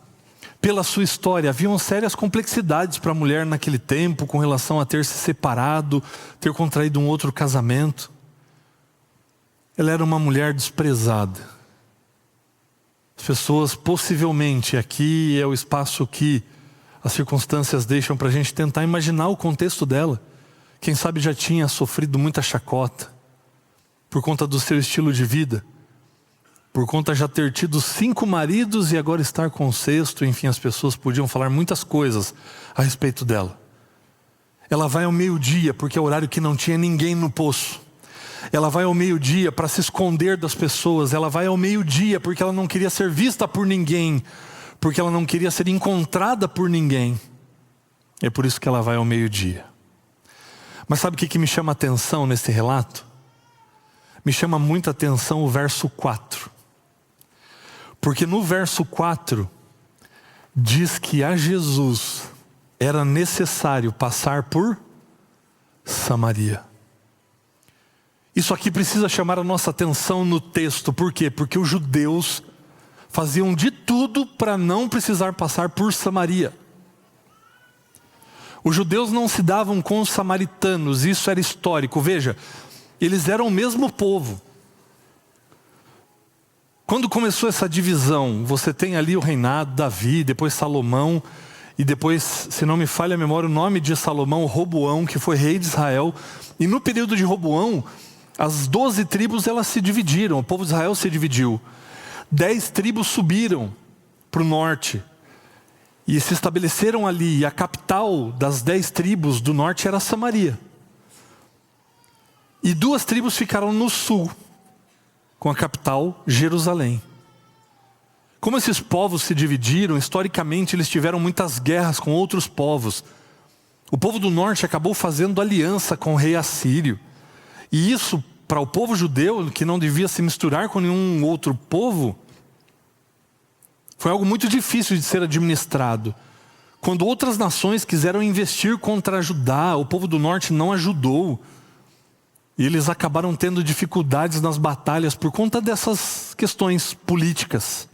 Pela sua história, haviam sérias complexidades para a mulher naquele tempo, com relação a ter se separado, ter contraído um outro casamento. Ela era uma mulher desprezada. As pessoas, possivelmente, aqui é o espaço que as circunstâncias deixam para a gente tentar imaginar o contexto dela. Quem sabe já tinha sofrido muita chacota, por conta do seu estilo de vida, por conta de já ter tido 5 maridos e agora estar com o 6º, enfim, as pessoas podiam falar muitas coisas a respeito dela. Ela vai ao meio-dia, porque é o horário que não tinha ninguém no poço. Ela vai ao meio-dia para se esconder das pessoas. Ela vai ao meio-dia porque ela não queria ser vista por ninguém, porque ela não queria ser encontrada por ninguém. É por isso que ela vai ao meio-dia. Mas sabe o que me chama a atenção nesse relato? Me chama muita atenção o verso 4. Porque no verso 4 diz que a Jesus era necessário passar por Samaria. Isso aqui precisa chamar a nossa atenção no texto. Por quê? Porque os judeus faziam de tudo para não precisar passar por Samaria. Os judeus não se davam com os samaritanos, isso era histórico. Veja, eles eram o mesmo povo. Quando começou essa divisão, você tem ali o reinado, Davi, depois Salomão, e depois, se não me falha a memória, o nome de Salomão, Roboão, que foi rei de Israel. E no período de Roboão, as 12 tribos elas se dividiram, o povo de Israel se dividiu. 10 tribos subiram para o norte e se estabeleceram ali. E a capital das 10 tribos do norte era Samaria. E 2 tribos ficaram no sul, com a capital Jerusalém. Como esses povos se dividiram, historicamente eles tiveram muitas guerras com outros povos. O povo do norte acabou fazendo aliança com o rei assírio. E isso, para o povo judeu, que não devia se misturar com nenhum outro povo, foi algo muito difícil de ser administrado. Quando outras nações quiseram investir contra Judá, o povo do norte não ajudou. E eles acabaram tendo dificuldades nas batalhas por conta dessas questões políticas,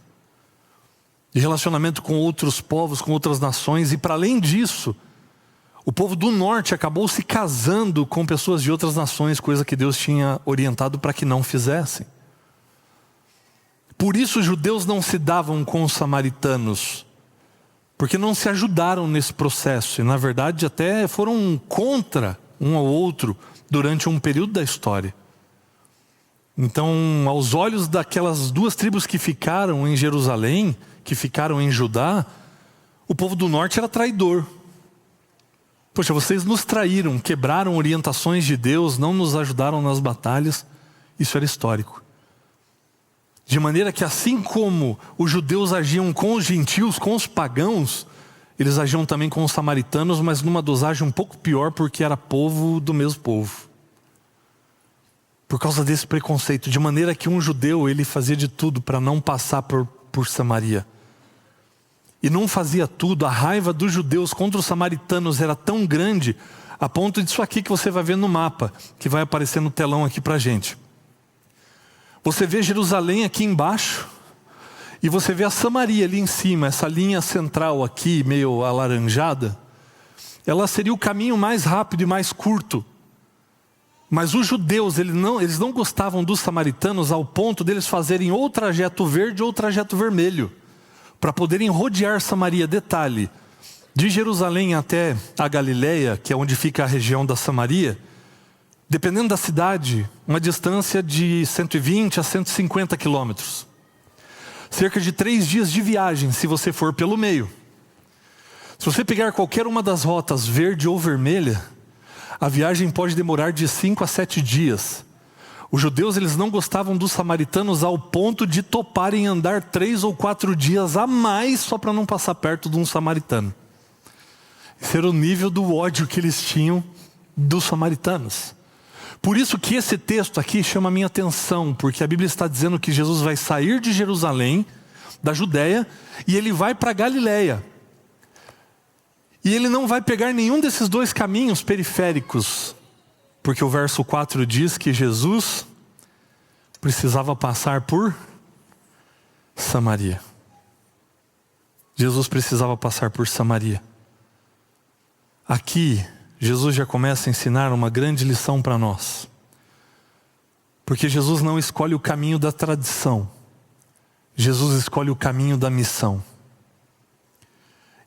de relacionamento com outros povos, com outras nações. E para além disso, o povo do norte acabou se casando com pessoas de outras nações, coisa que Deus tinha orientado para que não fizessem. Por isso os judeus não se davam com os samaritanos, porque não se ajudaram nesse processo. E na verdade até foram contra um ao outro durante um período da história. Então, aos olhos daquelas 2 tribos que ficaram em Jerusalém, que ficaram em Judá, o povo do norte era traidor. Poxa, vocês nos traíram, quebraram orientações de Deus, não nos ajudaram nas batalhas. Isso era histórico. De maneira que assim como os judeus agiam com os gentios, com os pagãos, eles agiam também com os samaritanos, mas numa dosagem um pouco pior, porque era povo do mesmo povo. Por causa desse preconceito, de maneira que um judeu, ele fazia de tudo para não passar por Samaria. E não fazia tudo, a raiva dos judeus contra os samaritanos era tão grande, a ponto disso aqui que você vai ver no mapa, que vai aparecer no telão aqui para a gente. Você vê Jerusalém aqui embaixo, e você vê a Samaria ali em cima, essa linha central aqui, meio alaranjada. Ela seria o caminho mais rápido e mais curto. Mas os judeus, eles não gostavam dos samaritanos ao ponto deles fazerem ou trajeto verde ou trajeto vermelho, para poderem rodear Samaria. Detalhe, de Jerusalém até a Galileia, que é onde fica a região da Samaria, dependendo da cidade, uma distância de 120 a 150 quilômetros. Cerca de 3 dias de viagem, se você for pelo meio. Se você pegar qualquer uma das rotas, verde ou vermelha, a viagem pode demorar de 5 a 7 dias. Os judeus, eles não gostavam dos samaritanos ao ponto de toparem andar 3 ou 4 dias a mais só para não passar perto de um samaritano. Esse era o nível do ódio que eles tinham dos samaritanos. Por isso que esse texto aqui chama a minha atenção, porque a Bíblia está dizendo que Jesus vai sair de Jerusalém, da Judéia, e ele vai para Galileia. E ele não vai pegar nenhum desses 2 caminhos periféricos, porque o verso 4 diz que Jesus precisava passar por Samaria. Jesus precisava passar por Samaria. Aqui, Jesus já começa a ensinar uma grande lição para nós. Porque Jesus não escolhe o caminho da tradição. Jesus escolhe o caminho da missão.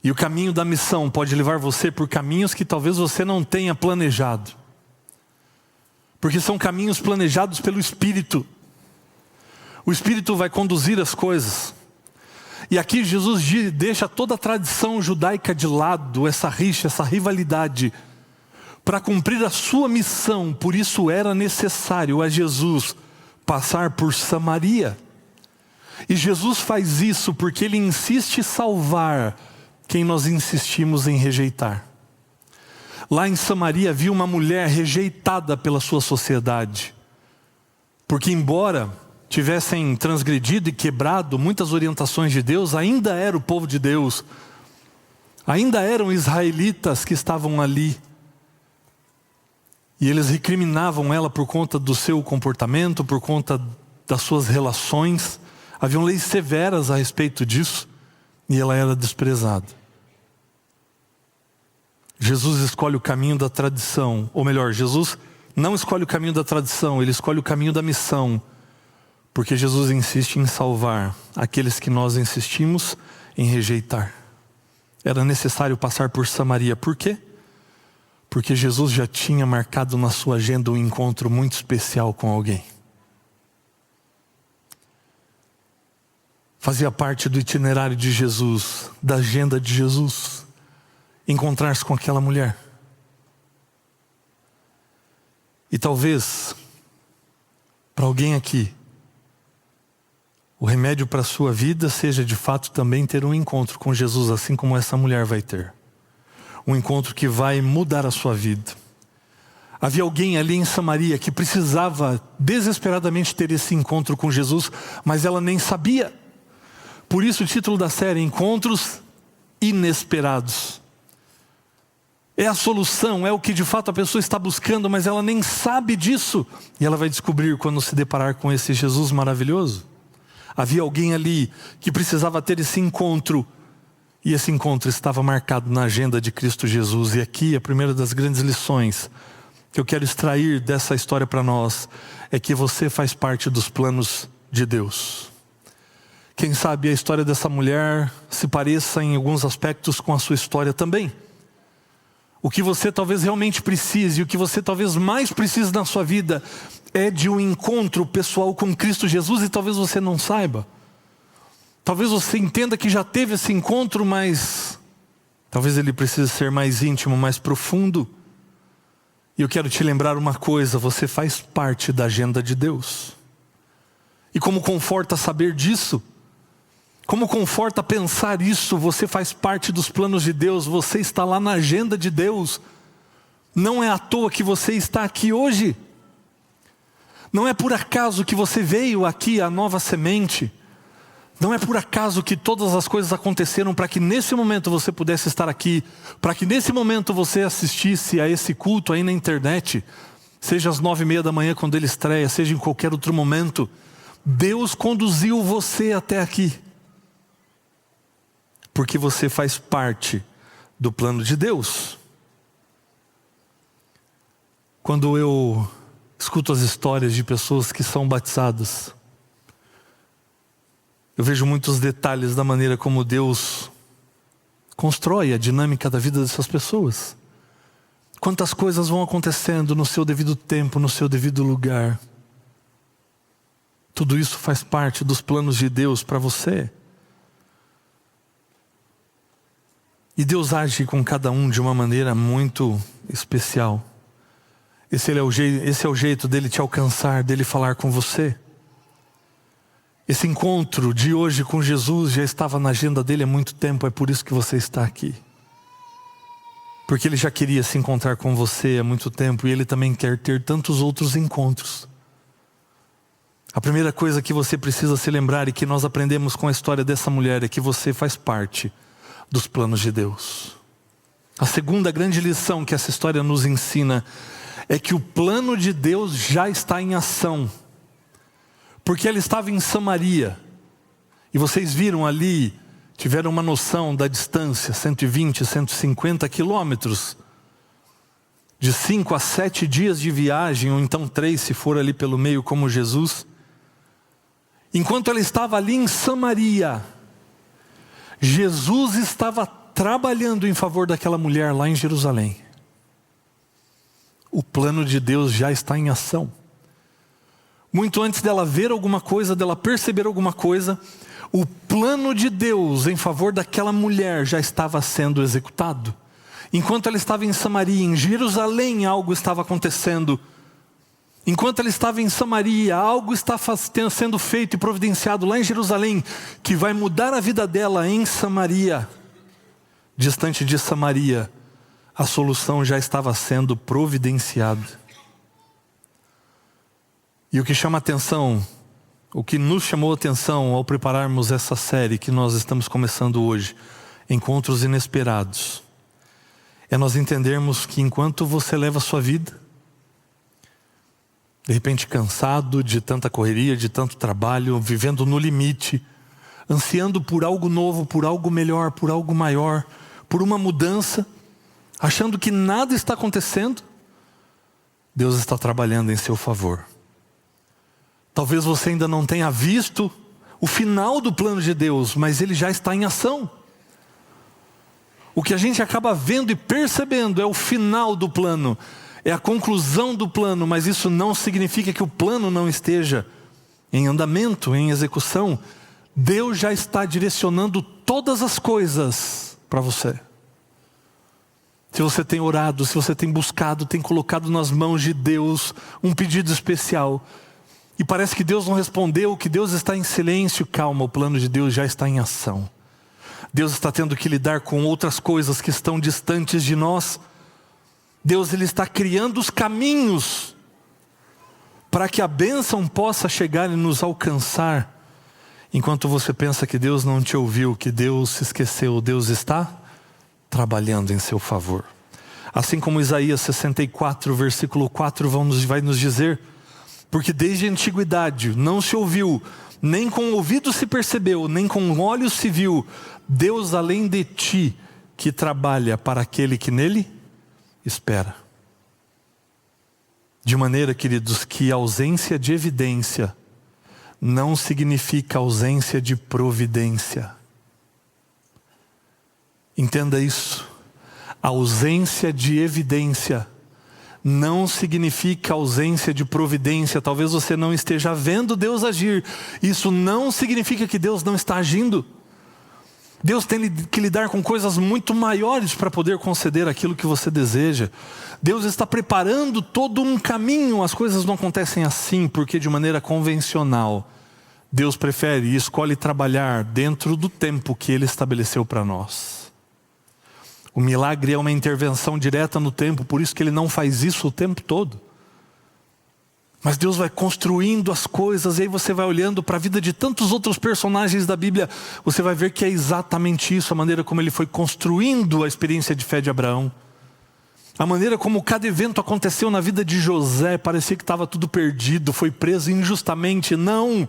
E o caminho da missão pode levar você por caminhos que talvez você não tenha planejado. Porque são caminhos planejados pelo Espírito. O Espírito vai conduzir as coisas. E aqui Jesus deixa toda a tradição judaica de lado, essa rixa, essa rivalidade. para cumprir a sua missão. Por isso era necessário a Jesus passar por Samaria. E Jesus faz isso porque Ele insiste em salvar quem nós insistimos em rejeitar. Lá em Samaria havia uma mulher rejeitada pela sua sociedade, porque embora tivessem transgredido e quebrado muitas orientações de Deus, ainda era o povo de Deus, ainda eram israelitas que estavam ali. E eles recriminavam ela por conta do seu comportamento, por conta das suas relações. Haviam leis severas a respeito disso, e ela era desprezada. Jesus escolhe o caminho da tradição, ou melhor, Jesus não escolhe o caminho da tradição, Ele escolhe o caminho da missão, porque Jesus insiste em salvar aqueles que nós insistimos em rejeitar. Era necessário passar por Samaria. Por quê? Porque Jesus já tinha marcado na sua agenda um encontro muito especial com alguém. Fazia parte do itinerário de Jesus, da agenda de Jesus, encontrar-se com aquela mulher. E talvez, para alguém aqui, o remédio para a sua vida seja de fato também ter um encontro com Jesus, assim como essa mulher vai ter. Um encontro que vai mudar a sua vida. Havia alguém ali em Samaria que precisava desesperadamente ter esse encontro com Jesus, mas ela nem sabia. Por isso o título da série, Encontros Inesperados. É a solução, é o que de fato a pessoa está buscando, mas ela nem sabe disso. E ela vai descobrir quando se deparar com esse Jesus maravilhoso. Havia alguém ali que precisava ter esse encontro. E esse encontro estava marcado na agenda de Cristo Jesus. E aqui a primeira das grandes lições que eu quero extrair dessa história para nós é que você faz parte dos planos de Deus. Quem sabe a história dessa mulher se pareça em alguns aspectos com a sua história também. O que você talvez realmente precise, o que você talvez mais precise na sua vida é de um encontro pessoal com Cristo Jesus, e talvez você não saiba. Talvez você entenda que já teve esse encontro, mas talvez ele precise ser mais íntimo, mais profundo. E eu quero te lembrar uma coisa: você faz parte da agenda de Deus. E como conforta saber disso? Como conforta pensar isso? Você faz parte dos planos de Deus, você está lá na agenda de Deus. Não é à toa que você está aqui hoje. Não é por acaso que você veio aqui à Nova Semente. Não é por acaso que todas as coisas aconteceram para que nesse momento você pudesse estar aqui, para que nesse momento você assistisse a esse culto aí na internet, seja às 9:30 da manhã quando ele estreia, seja em qualquer outro momento. Deus conduziu você até aqui, porque você faz parte do plano de Deus. Quando eu escuto as histórias de pessoas que são batizadas, eu vejo muitos detalhes da maneira como Deus constrói a dinâmica da vida dessas pessoas. Quantas coisas vão acontecendo no seu devido tempo, no seu devido lugar. Tudo isso faz parte dos planos de Deus para você. E Deus age com cada um de uma maneira muito especial. Esse é o jeito dele te alcançar, dele falar com você. Esse encontro de hoje com Jesus já estava na agenda dele há muito tempo, é por isso que você está aqui. Porque ele já queria se encontrar com você há muito tempo, e ele também quer ter tantos outros encontros. A primeira coisa que você precisa se lembrar, e que nós aprendemos com a história dessa mulher, é que você faz parte dos planos de Deus. A segunda grande lição que essa história nos ensina é que o plano de Deus já está em ação. Porque ela estava em Samaria, e vocês viram ali, tiveram uma noção da distância, 120, 150 quilômetros, de 5 a 7 dias de viagem, ou então 3 se for ali pelo meio como Jesus. Enquanto ela estava ali em Samaria, Jesus estava trabalhando em favor daquela mulher lá em Jerusalém. O plano de Deus já está em ação. Muito antes dela ver alguma coisa, dela perceber alguma coisa, o plano de Deus em favor daquela mulher já estava sendo executado. Enquanto ela estava em Samaria, em Jerusalém, algo estava acontecendo. Enquanto ela estava em Samaria, algo está sendo feito e providenciado lá em Jerusalém, que vai mudar a vida dela em Samaria. Distante de Samaria, a solução já estava sendo providenciada. E o que chama atenção, o que nos chamou atenção ao prepararmos essa série que nós estamos começando hoje, Encontros Inesperados, é nós entendermos que enquanto você leva a sua vida, de repente cansado de tanta correria, de tanto trabalho, vivendo no limite, ansiando por algo novo, por algo melhor, por algo maior, por uma mudança, achando que nada está acontecendo, Deus está trabalhando em seu favor. Talvez você ainda não tenha visto o final do plano de Deus, mas Ele já está em ação. O que a gente acaba vendo e percebendo é o final do plano, é a conclusão do plano, mas isso não significa que o plano não esteja em andamento, em execução. Deus já está direcionando todas as coisas para você. Se você tem orado, se você tem buscado, tem colocado nas mãos de Deus um pedido especial, e parece que Deus não respondeu, que Deus está em silêncio, calma, o plano de Deus já está em ação. Deus está tendo que lidar com outras coisas que estão distantes de nós. Deus, Ele está criando os caminhos para que a bênção possa chegar e nos alcançar. Enquanto você pensa que Deus não te ouviu, que Deus se esqueceu, Deus está trabalhando em seu favor. Assim como Isaías 64, versículo 4 vai nos dizer: porque desde a antiguidade não se ouviu, nem com o ouvido se percebeu, nem com olhos se viu, Deus além de ti, que trabalha para aquele que nele espera. De maneira, queridos, que ausência de evidência não significa ausência de providência. Entenda isso. A ausência de evidência não significa ausência de providência. Talvez você não esteja vendo Deus agir. Isso não significa que Deus não está agindo. Deus tem que lidar com coisas muito maiores para poder conceder aquilo que você deseja. Deus está preparando todo um caminho. As coisas não acontecem assim, porque de maneira convencional, Deus prefere e escolhe trabalhar dentro do tempo que Ele estabeleceu para nós. O milagre é uma intervenção direta no tempo, por isso que Ele não faz isso o tempo todo. Mas Deus vai construindo as coisas, e aí você vai olhando para a vida de tantos outros personagens da Bíblia, você vai ver que é exatamente isso, a maneira como Ele foi construindo a experiência de fé de Abraão. A maneira como cada evento aconteceu na vida de José, parecia que estava tudo perdido, foi preso injustamente. Não!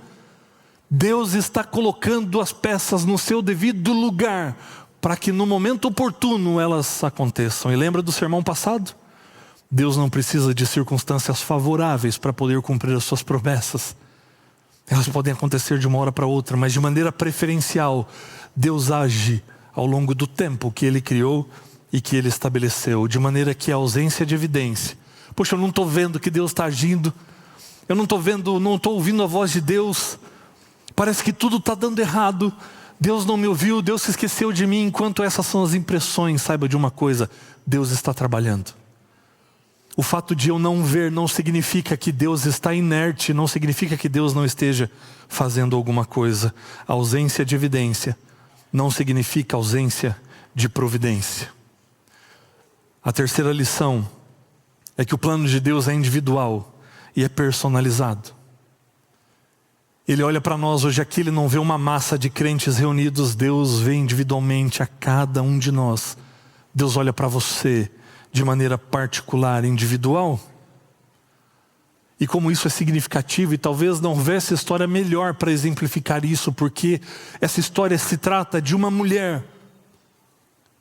Deus está colocando as peças no seu devido lugar, para que no momento oportuno elas aconteçam. E lembra do sermão passado? Deus não precisa de circunstâncias favoráveis para poder cumprir as suas promessas. Elas podem acontecer de uma hora para outra, mas de maneira preferencial, Deus age ao longo do tempo que Ele criou e que Ele estabeleceu, de maneira que a ausência de evidência. Poxa, eu não estou vendo que Deus está agindo, eu não estou ouvindo a voz de Deus, parece que tudo está dando errado, Deus não me ouviu, Deus se esqueceu de mim. Enquanto essas são as impressões, saiba de uma coisa: Deus está trabalhando. O fato de eu não ver não significa que Deus está inerte, não significa que Deus não esteja fazendo alguma coisa. A ausência de evidência não significa ausência de providência. A terceira lição é que o plano de Deus é individual e é personalizado. Ele olha para nós hoje aqui, Ele não vê uma massa de crentes reunidos. Deus vê individualmente a cada um de nós. Deus olha para você de maneira particular, individual. E como isso é significativo, e talvez não houvesse história melhor para exemplificar isso, porque essa história se trata de uma mulher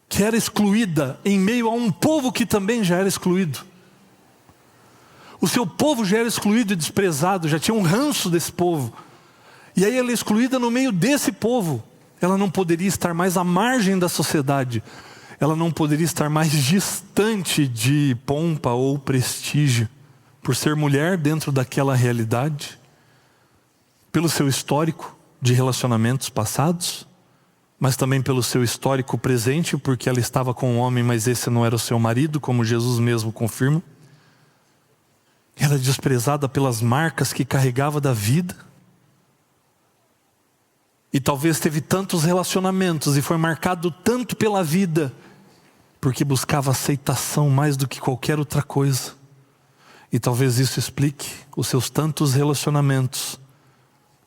que era excluída em meio a um povo que também já era excluído. O seu povo já era excluído e desprezado, já tinha um ranço desse povo. E aí ela é excluída no meio desse povo. Ela não poderia estar mais à margem da sociedade. Ela não poderia estar mais distante de pompa ou prestígio, por ser mulher dentro daquela realidade, pelo seu histórico de relacionamentos passados, mas também pelo seu histórico presente, porque ela estava com um homem, mas esse não era o seu marido, como Jesus mesmo confirma. Era desprezada pelas marcas que carregava da vida. E talvez teve tantos relacionamentos e foi marcado tanto pela vida, porque buscava aceitação mais do que qualquer outra coisa. E talvez isso explique os seus tantos relacionamentos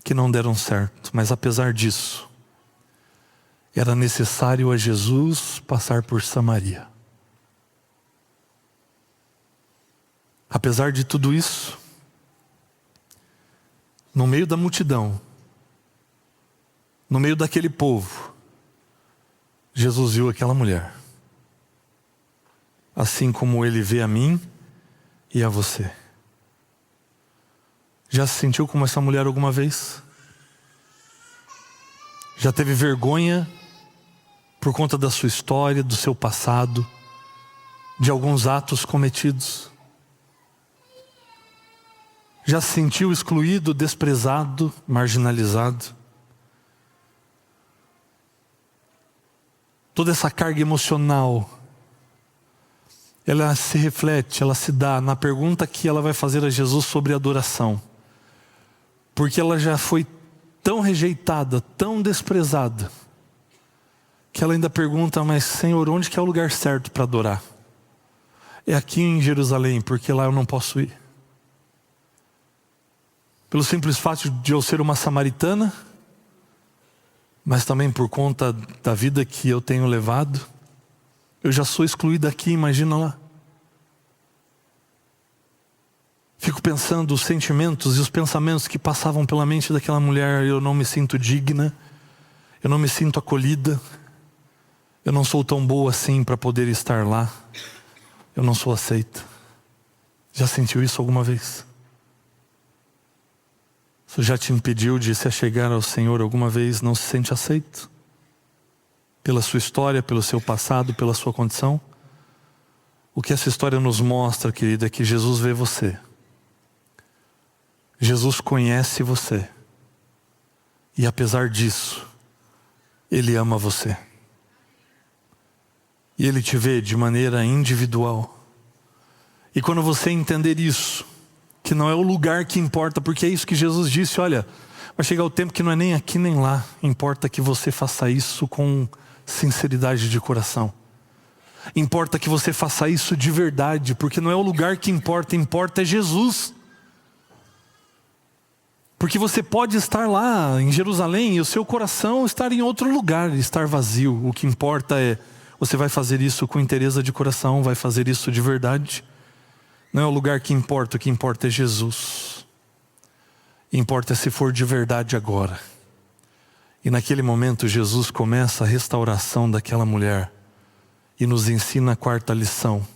que não deram certo. Mas apesar disso, era necessário a Jesus passar por Samaria. Apesar de tudo isso, no meio da multidão, no meio daquele povo, Jesus viu aquela mulher. Assim como Ele vê a mim e a você. Já se sentiu como essa mulher alguma vez? Já teve vergonha por conta da sua história, do seu passado, de alguns atos cometidos? Já se sentiu excluído, desprezado, marginalizado? Toda essa carga emocional, ela se reflete, ela se dá na pergunta que ela vai fazer a Jesus sobre adoração. Porque ela já foi tão rejeitada, tão desprezada, que ela ainda pergunta: mas Senhor, onde que é o lugar certo para adorar? É aqui em Jerusalém, porque lá eu não posso ir. Pelo simples fato de eu ser uma samaritana, mas também por conta da vida que eu tenho levado, eu já sou excluída aqui, imagina lá. Fico pensando os sentimentos e os pensamentos que passavam pela mente daquela mulher. Eu não me sinto digna, eu não me sinto acolhida, eu não sou tão boa assim para poder estar lá, eu não sou aceita. Já sentiu isso alguma vez? Isso já te impediu de se achegar ao Senhor alguma vez? Não se sente aceito? Pela sua história, pelo seu passado, pela sua condição? O que essa história nos mostra, querida, é que Jesus vê você. Jesus conhece você. E apesar disso, Ele ama você. E Ele te vê de maneira individual. E quando você entender isso, que não é o lugar que importa, porque é isso que Jesus disse: olha, vai chegar o tempo que não é nem aqui nem lá, importa que você faça isso com sinceridade de coração. Importa que você faça isso de verdade, porque não é o lugar que importa, importa é Jesus. Porque você pode estar lá em Jerusalém e o seu coração estar em outro lugar, estar vazio. O que importa é, você vai fazer isso com inteireza de coração, vai fazer isso de verdade. Não é o lugar que importa, o que importa é Jesus. Importa se for de verdade agora. E naquele momento Jesus começa a restauração daquela mulher e nos ensina a quarta lição.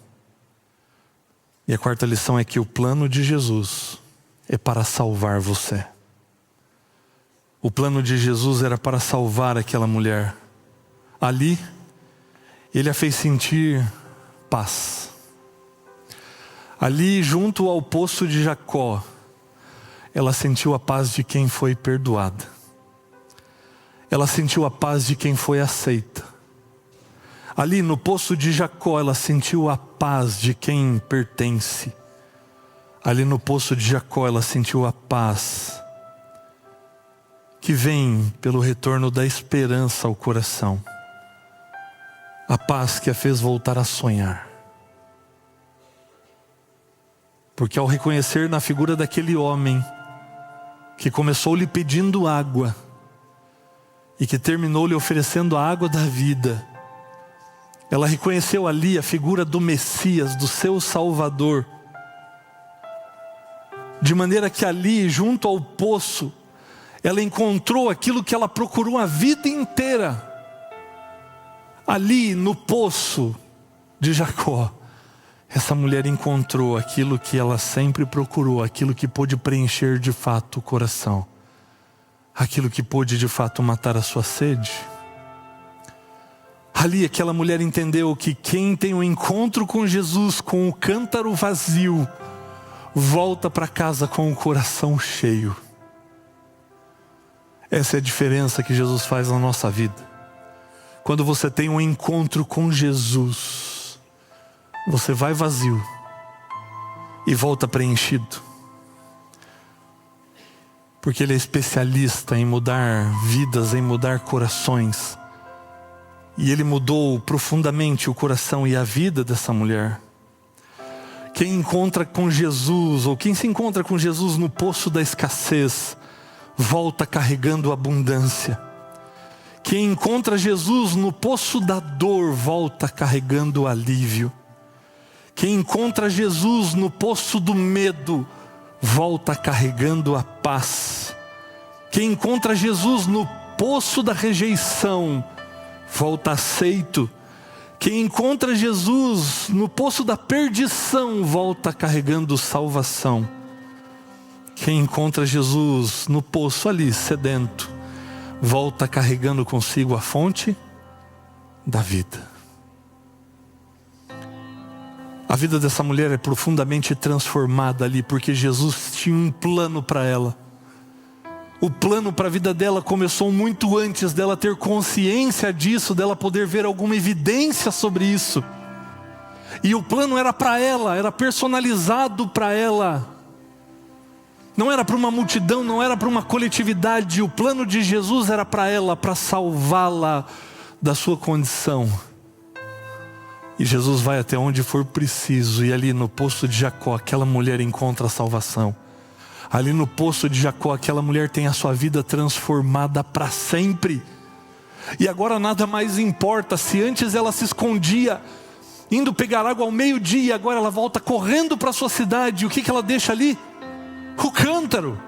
E a quarta lição é que o plano de Jesus é para salvar você. O plano de Jesus era para salvar aquela mulher. Ali, Ele a fez sentir paz. Ali, junto ao poço de Jacó, ela sentiu a paz de quem foi perdoada. Ela sentiu a paz de quem foi aceita. Ali no poço de Jacó, ela sentiu a paz de quem pertence. Ali no poço de Jacó, ela sentiu a paz que vem pelo retorno da esperança ao coração. A paz que a fez voltar a sonhar. Porque ao reconhecer na figura daquele homem que começou lhe pedindo água e que terminou lhe oferecendo a água da vida, ela reconheceu ali a figura do Messias, do seu Salvador. De maneira que ali, junto ao poço, ela encontrou aquilo que ela procurou a vida inteira. Ali no poço de Jacó, essa mulher encontrou aquilo que ela sempre procurou, aquilo que pôde preencher de fato o coração, aquilo que pôde de fato matar a sua sede. Ali aquela mulher entendeu que quem tem um encontro com Jesus, com o cântaro vazio, volta para casa com o coração cheio. Essa é a diferença que Jesus faz na nossa vida. Quando você tem um encontro com Jesus, você vai vazio e volta preenchido. Porque Ele é especialista em mudar vidas, em mudar corações. E Ele mudou profundamente o coração e a vida dessa mulher. Quem encontra com Jesus, ou quem se encontra com Jesus no poço da escassez, volta carregando abundância. Quem encontra Jesus no poço da dor, volta carregando alívio. Quem encontra Jesus no poço do medo, volta carregando a paz. Quem encontra Jesus no poço da rejeição, volta aceito. Quem encontra Jesus no poço da perdição, volta carregando salvação. Quem encontra Jesus no poço ali, sedento, volta carregando consigo a fonte da vida. A vida dessa mulher é profundamente transformada ali, porque Jesus tinha um plano para ela. O plano para a vida dela começou muito antes dela ter consciência disso, dela poder ver alguma evidência sobre isso. E o plano era para ela, era personalizado para ela. Não era para uma multidão, não era para uma coletividade. O plano de Jesus era para ela, para salvá-la da sua condição. E Jesus vai até onde for preciso. E ali no poço de Jacó, aquela mulher encontra a salvação. Ali no poço de Jacó, aquela mulher tem a sua vida transformada para sempre. E agora nada mais importa. Se antes ela se escondia, indo pegar água ao meio-dia, agora ela volta correndo para a sua cidade. O que ela deixa ali? O cântaro.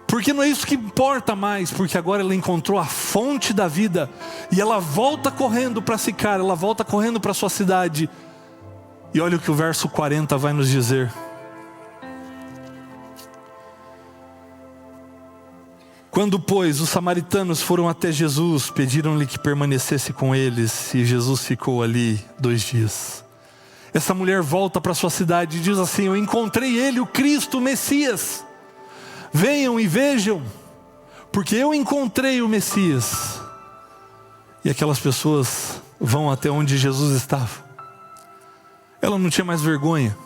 Porque não é isso que importa mais. Porque agora ela encontrou a fonte da vida. E ela volta correndo para Sicar, ela volta correndo para a sua cidade. E olha o que o verso 40 vai nos dizer. Quando, pois, os samaritanos foram até Jesus, pediram-lhe que permanecesse com eles, e Jesus ficou ali 2 dias. Essa mulher volta para sua cidade e diz assim: eu encontrei ele, o Cristo, o Messias. Venham e vejam, porque eu encontrei o Messias. E aquelas pessoas vão até onde Jesus estava. Ela não tinha mais vergonha.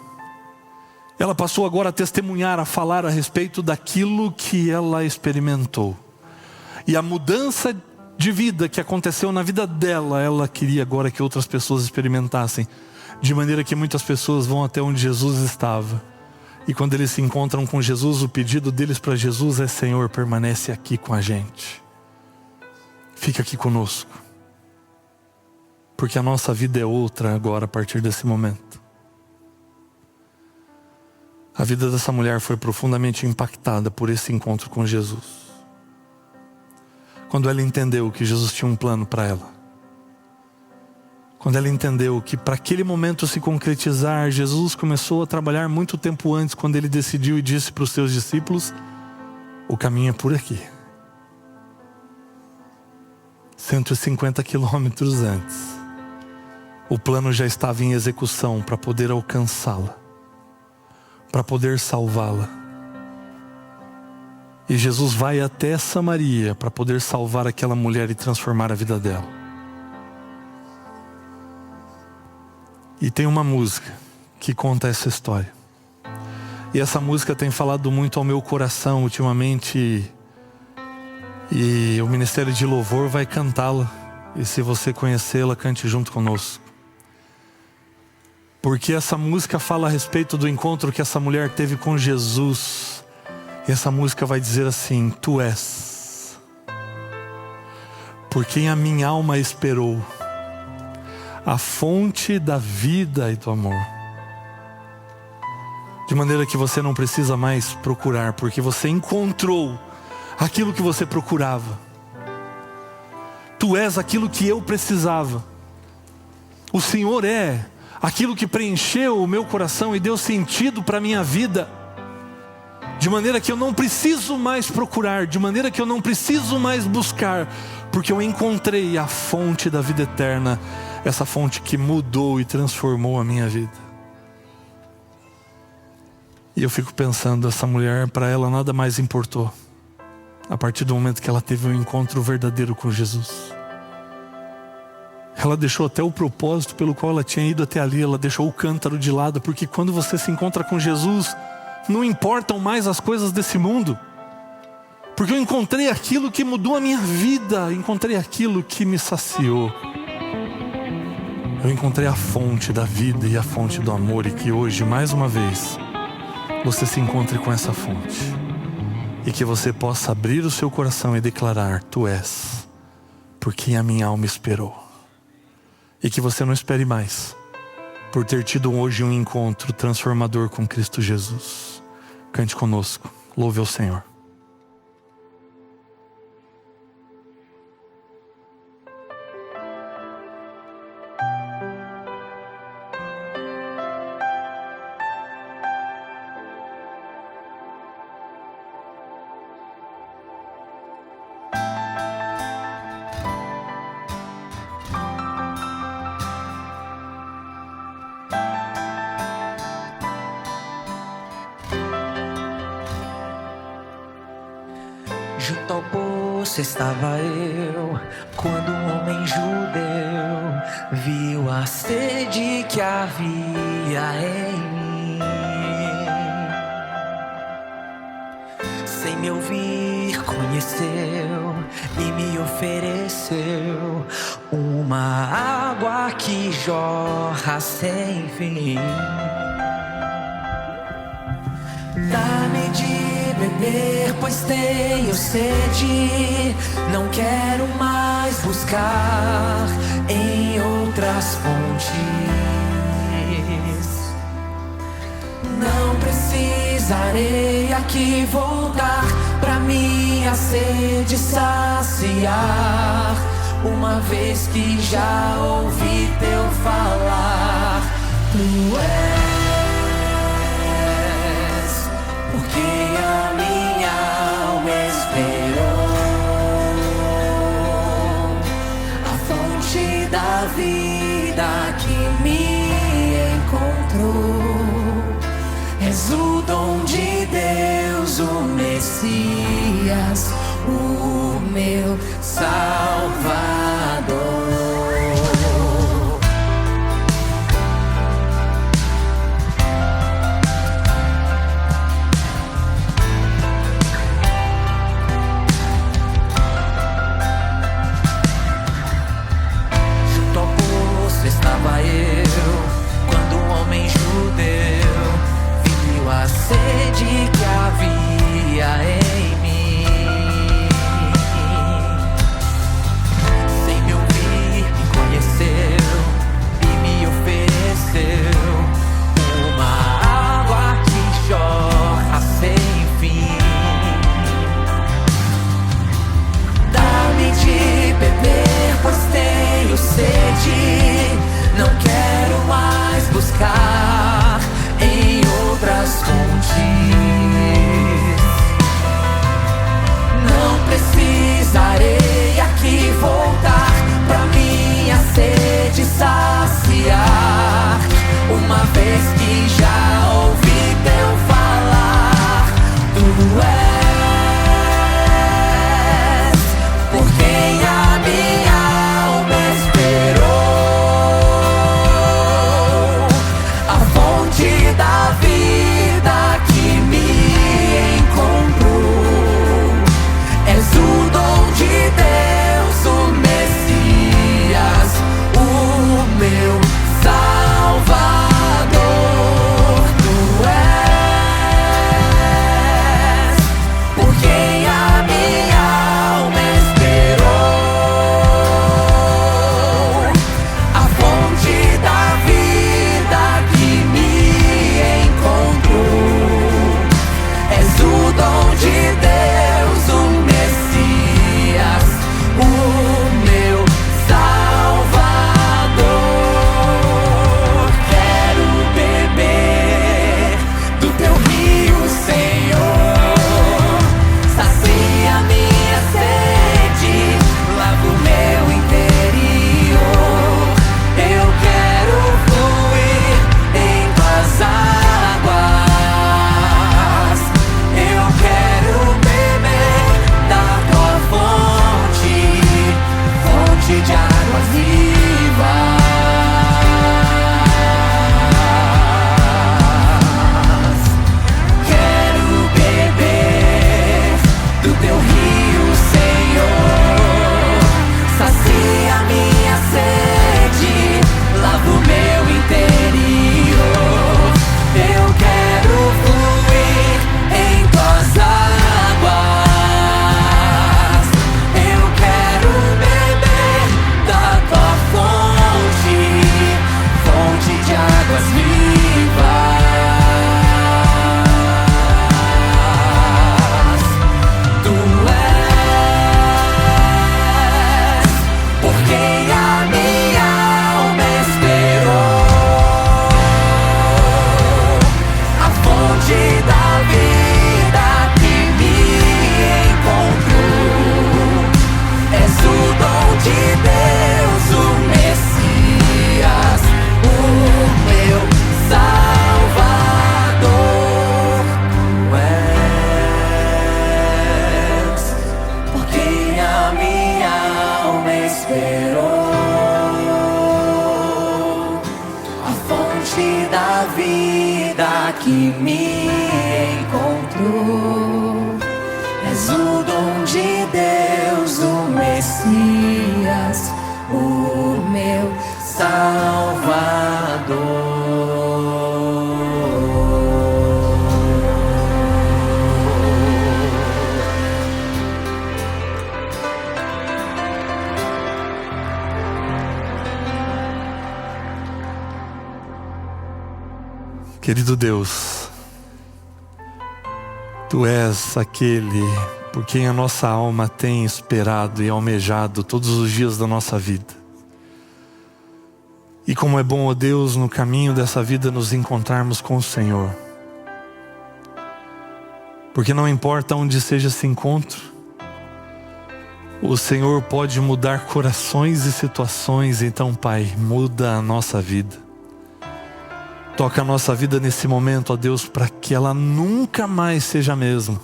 Ela passou agora a testemunhar, a falar a respeito daquilo que ela experimentou. E a mudança de vida que aconteceu na vida dela, ela queria agora que outras pessoas experimentassem. De maneira que muitas pessoas vão até onde Jesus estava. E quando eles se encontram com Jesus, o pedido deles para Jesus é: Senhor, permanece aqui com a gente. Fica aqui conosco. Porque a nossa vida é outra agora a partir desse momento. A vida dessa mulher foi profundamente impactada por esse encontro com Jesus. Quando ela entendeu que Jesus tinha um plano para ela. Quando ela entendeu que para aquele momento se concretizar, Jesus começou a trabalhar muito tempo antes, quando ele decidiu e disse para os seus discípulos: o caminho é por aqui. 150 quilômetros antes. O plano já estava em execução para poder alcançá-la, para poder salvá-la. E Jesus vai até Samaria para poder salvar aquela mulher e transformar a vida dela. E tem uma música que conta essa história. E essa música tem falado muito ao meu coração ultimamente. E o Ministério de Louvor vai cantá-la. E se você conhecê-la, cante junto conosco. Porque essa música fala a respeito do encontro que essa mulher teve com Jesus. E essa música vai dizer assim: Tu és por quem a minha alma esperou, a fonte da vida e do amor. De maneira que você não precisa mais procurar, porque você encontrou aquilo que você procurava. Tu és aquilo que eu precisava. O Senhor é aquilo que preencheu o meu coração e deu sentido para a minha vida. De maneira que eu não preciso mais procurar, de maneira que eu não preciso mais buscar, porque eu encontrei a fonte da vida eterna, essa fonte que mudou e transformou a minha vida. E eu fico pensando, essa mulher, para ela nada mais importou, a partir do momento que ela teve um encontro verdadeiro com Jesus. Ela deixou até o propósito pelo qual ela tinha ido até ali. Ela deixou o cântaro de lado, porque quando você se encontra com Jesus, não importam mais as coisas desse mundo, porque eu encontrei aquilo que mudou a minha vida, encontrei aquilo que me saciou. Eu encontrei a fonte da vida e a fonte do amor, e que hoje, mais uma vez, você se encontre com essa fonte, e que você possa abrir o seu coração e declarar: tu és por quem a minha alma esperou. E que você não espere mais, por ter tido hoje um encontro transformador com Cristo Jesus. Cante conosco, louve ao Senhor. Junto ao poço estava eu, quando um homem judeu viu a sede que havia em mim. Sem me ouvir, conheceu e me ofereceu uma água que jorra sem fim. Dá-me de beber, pois tenho sede. Não quero mais buscar em outras fontes. Não precisarei aqui voltar pra minha sede saciar, uma vez que já ouvi teu falar. Tu és porque a minha alma esperou, a fonte da vida que me encontrou. És o dom de Deus, o Messias, o meu Salvador. Estava eu, quando um homem judeu viu a sede que havia em mim. Sem me ouvir, me conheceu e me ofereceu uma água que jorra sem fim. Dá-me de beber, pois tenho sede. Não quero mais buscar em outras fontes. Não precisarei aqui voltar pra minha sede saciar, uma vez que já ouvi teu falar. Tu és por quem a minha alma esperou, da vida que me encontrou. És o dom de Deus, o Messias, o meu Salvador. Tu és por quem a minha alma esperou, a fonte da vida que me és o dom de Deus, o Messias, o meu Salvador. Quero beber do teu rio, Senhor. Sacia minha sede, lava o meu interior. Eu quero fluir em tuas águas. Eu quero beber da tua fonte. me encontrou. És o dom de Deus, o Messias, o meu Salvador. Querido Deus, Tu és aquele por quem a nossa alma tem esperado e almejado todos os dias da nossa vida. E como é bom, ó Deus, no caminho dessa vida nos encontrarmos com o Senhor. Porque não importa onde seja esse encontro, o Senhor pode mudar corações e situações. Então, Pai, muda a nossa vida. Toca a nossa vida nesse momento, ó Deus, para que ela nunca mais seja a mesma,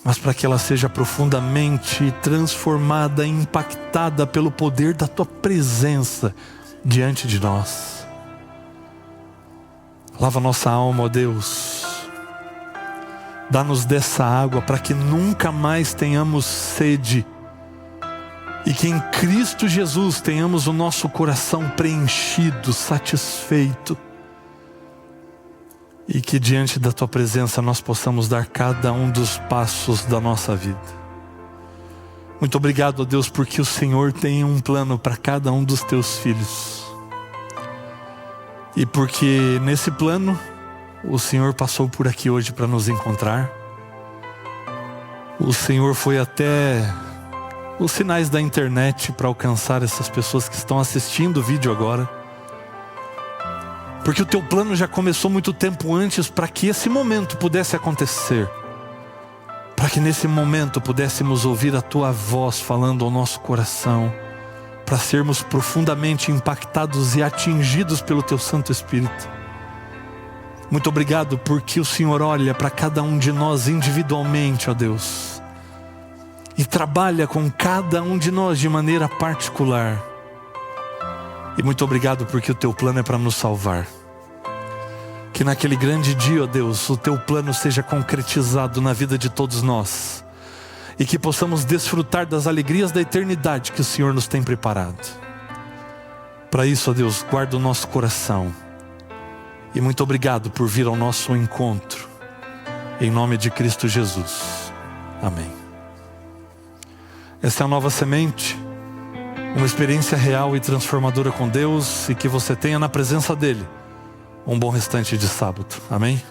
mas para que ela seja profundamente transformada, impactada pelo poder da Tua presença diante de nós. Lava nossa alma, ó Deus. Dá-nos dessa água para que nunca mais tenhamos sede e que em Cristo Jesus tenhamos o nosso coração preenchido, satisfeito. E que diante da Tua presença nós possamos dar cada um dos passos da nossa vida. Muito obrigado, ó Deus, porque o Senhor tem um plano para cada um dos Teus filhos. E porque nesse plano, o Senhor passou por aqui hoje para nos encontrar. O Senhor foi até os sinais da internet para alcançar essas pessoas que estão assistindo o vídeo agora. Porque o Teu plano já começou muito tempo antes para que esse momento pudesse acontecer. Para que nesse momento pudéssemos ouvir a Tua voz falando ao nosso coração. Para sermos profundamente impactados e atingidos pelo Teu Santo Espírito. Muito obrigado porque o Senhor olha para cada um de nós individualmente, ó Deus. E trabalha com cada um de nós de maneira particular. E muito obrigado porque o Teu plano é para nos salvar. Que naquele grande dia, ó Deus, o Teu plano seja concretizado na vida de todos nós. E que possamos desfrutar das alegrias da eternidade que o Senhor nos tem preparado. Para isso, ó Deus, guarda o nosso coração. E muito obrigado por vir ao nosso encontro. Em nome de Cristo Jesus. Amém. Essa é a Nova Semente. Uma experiência real e transformadora com Deus. E que você tenha na presença dEle um bom restante de sábado. Amém?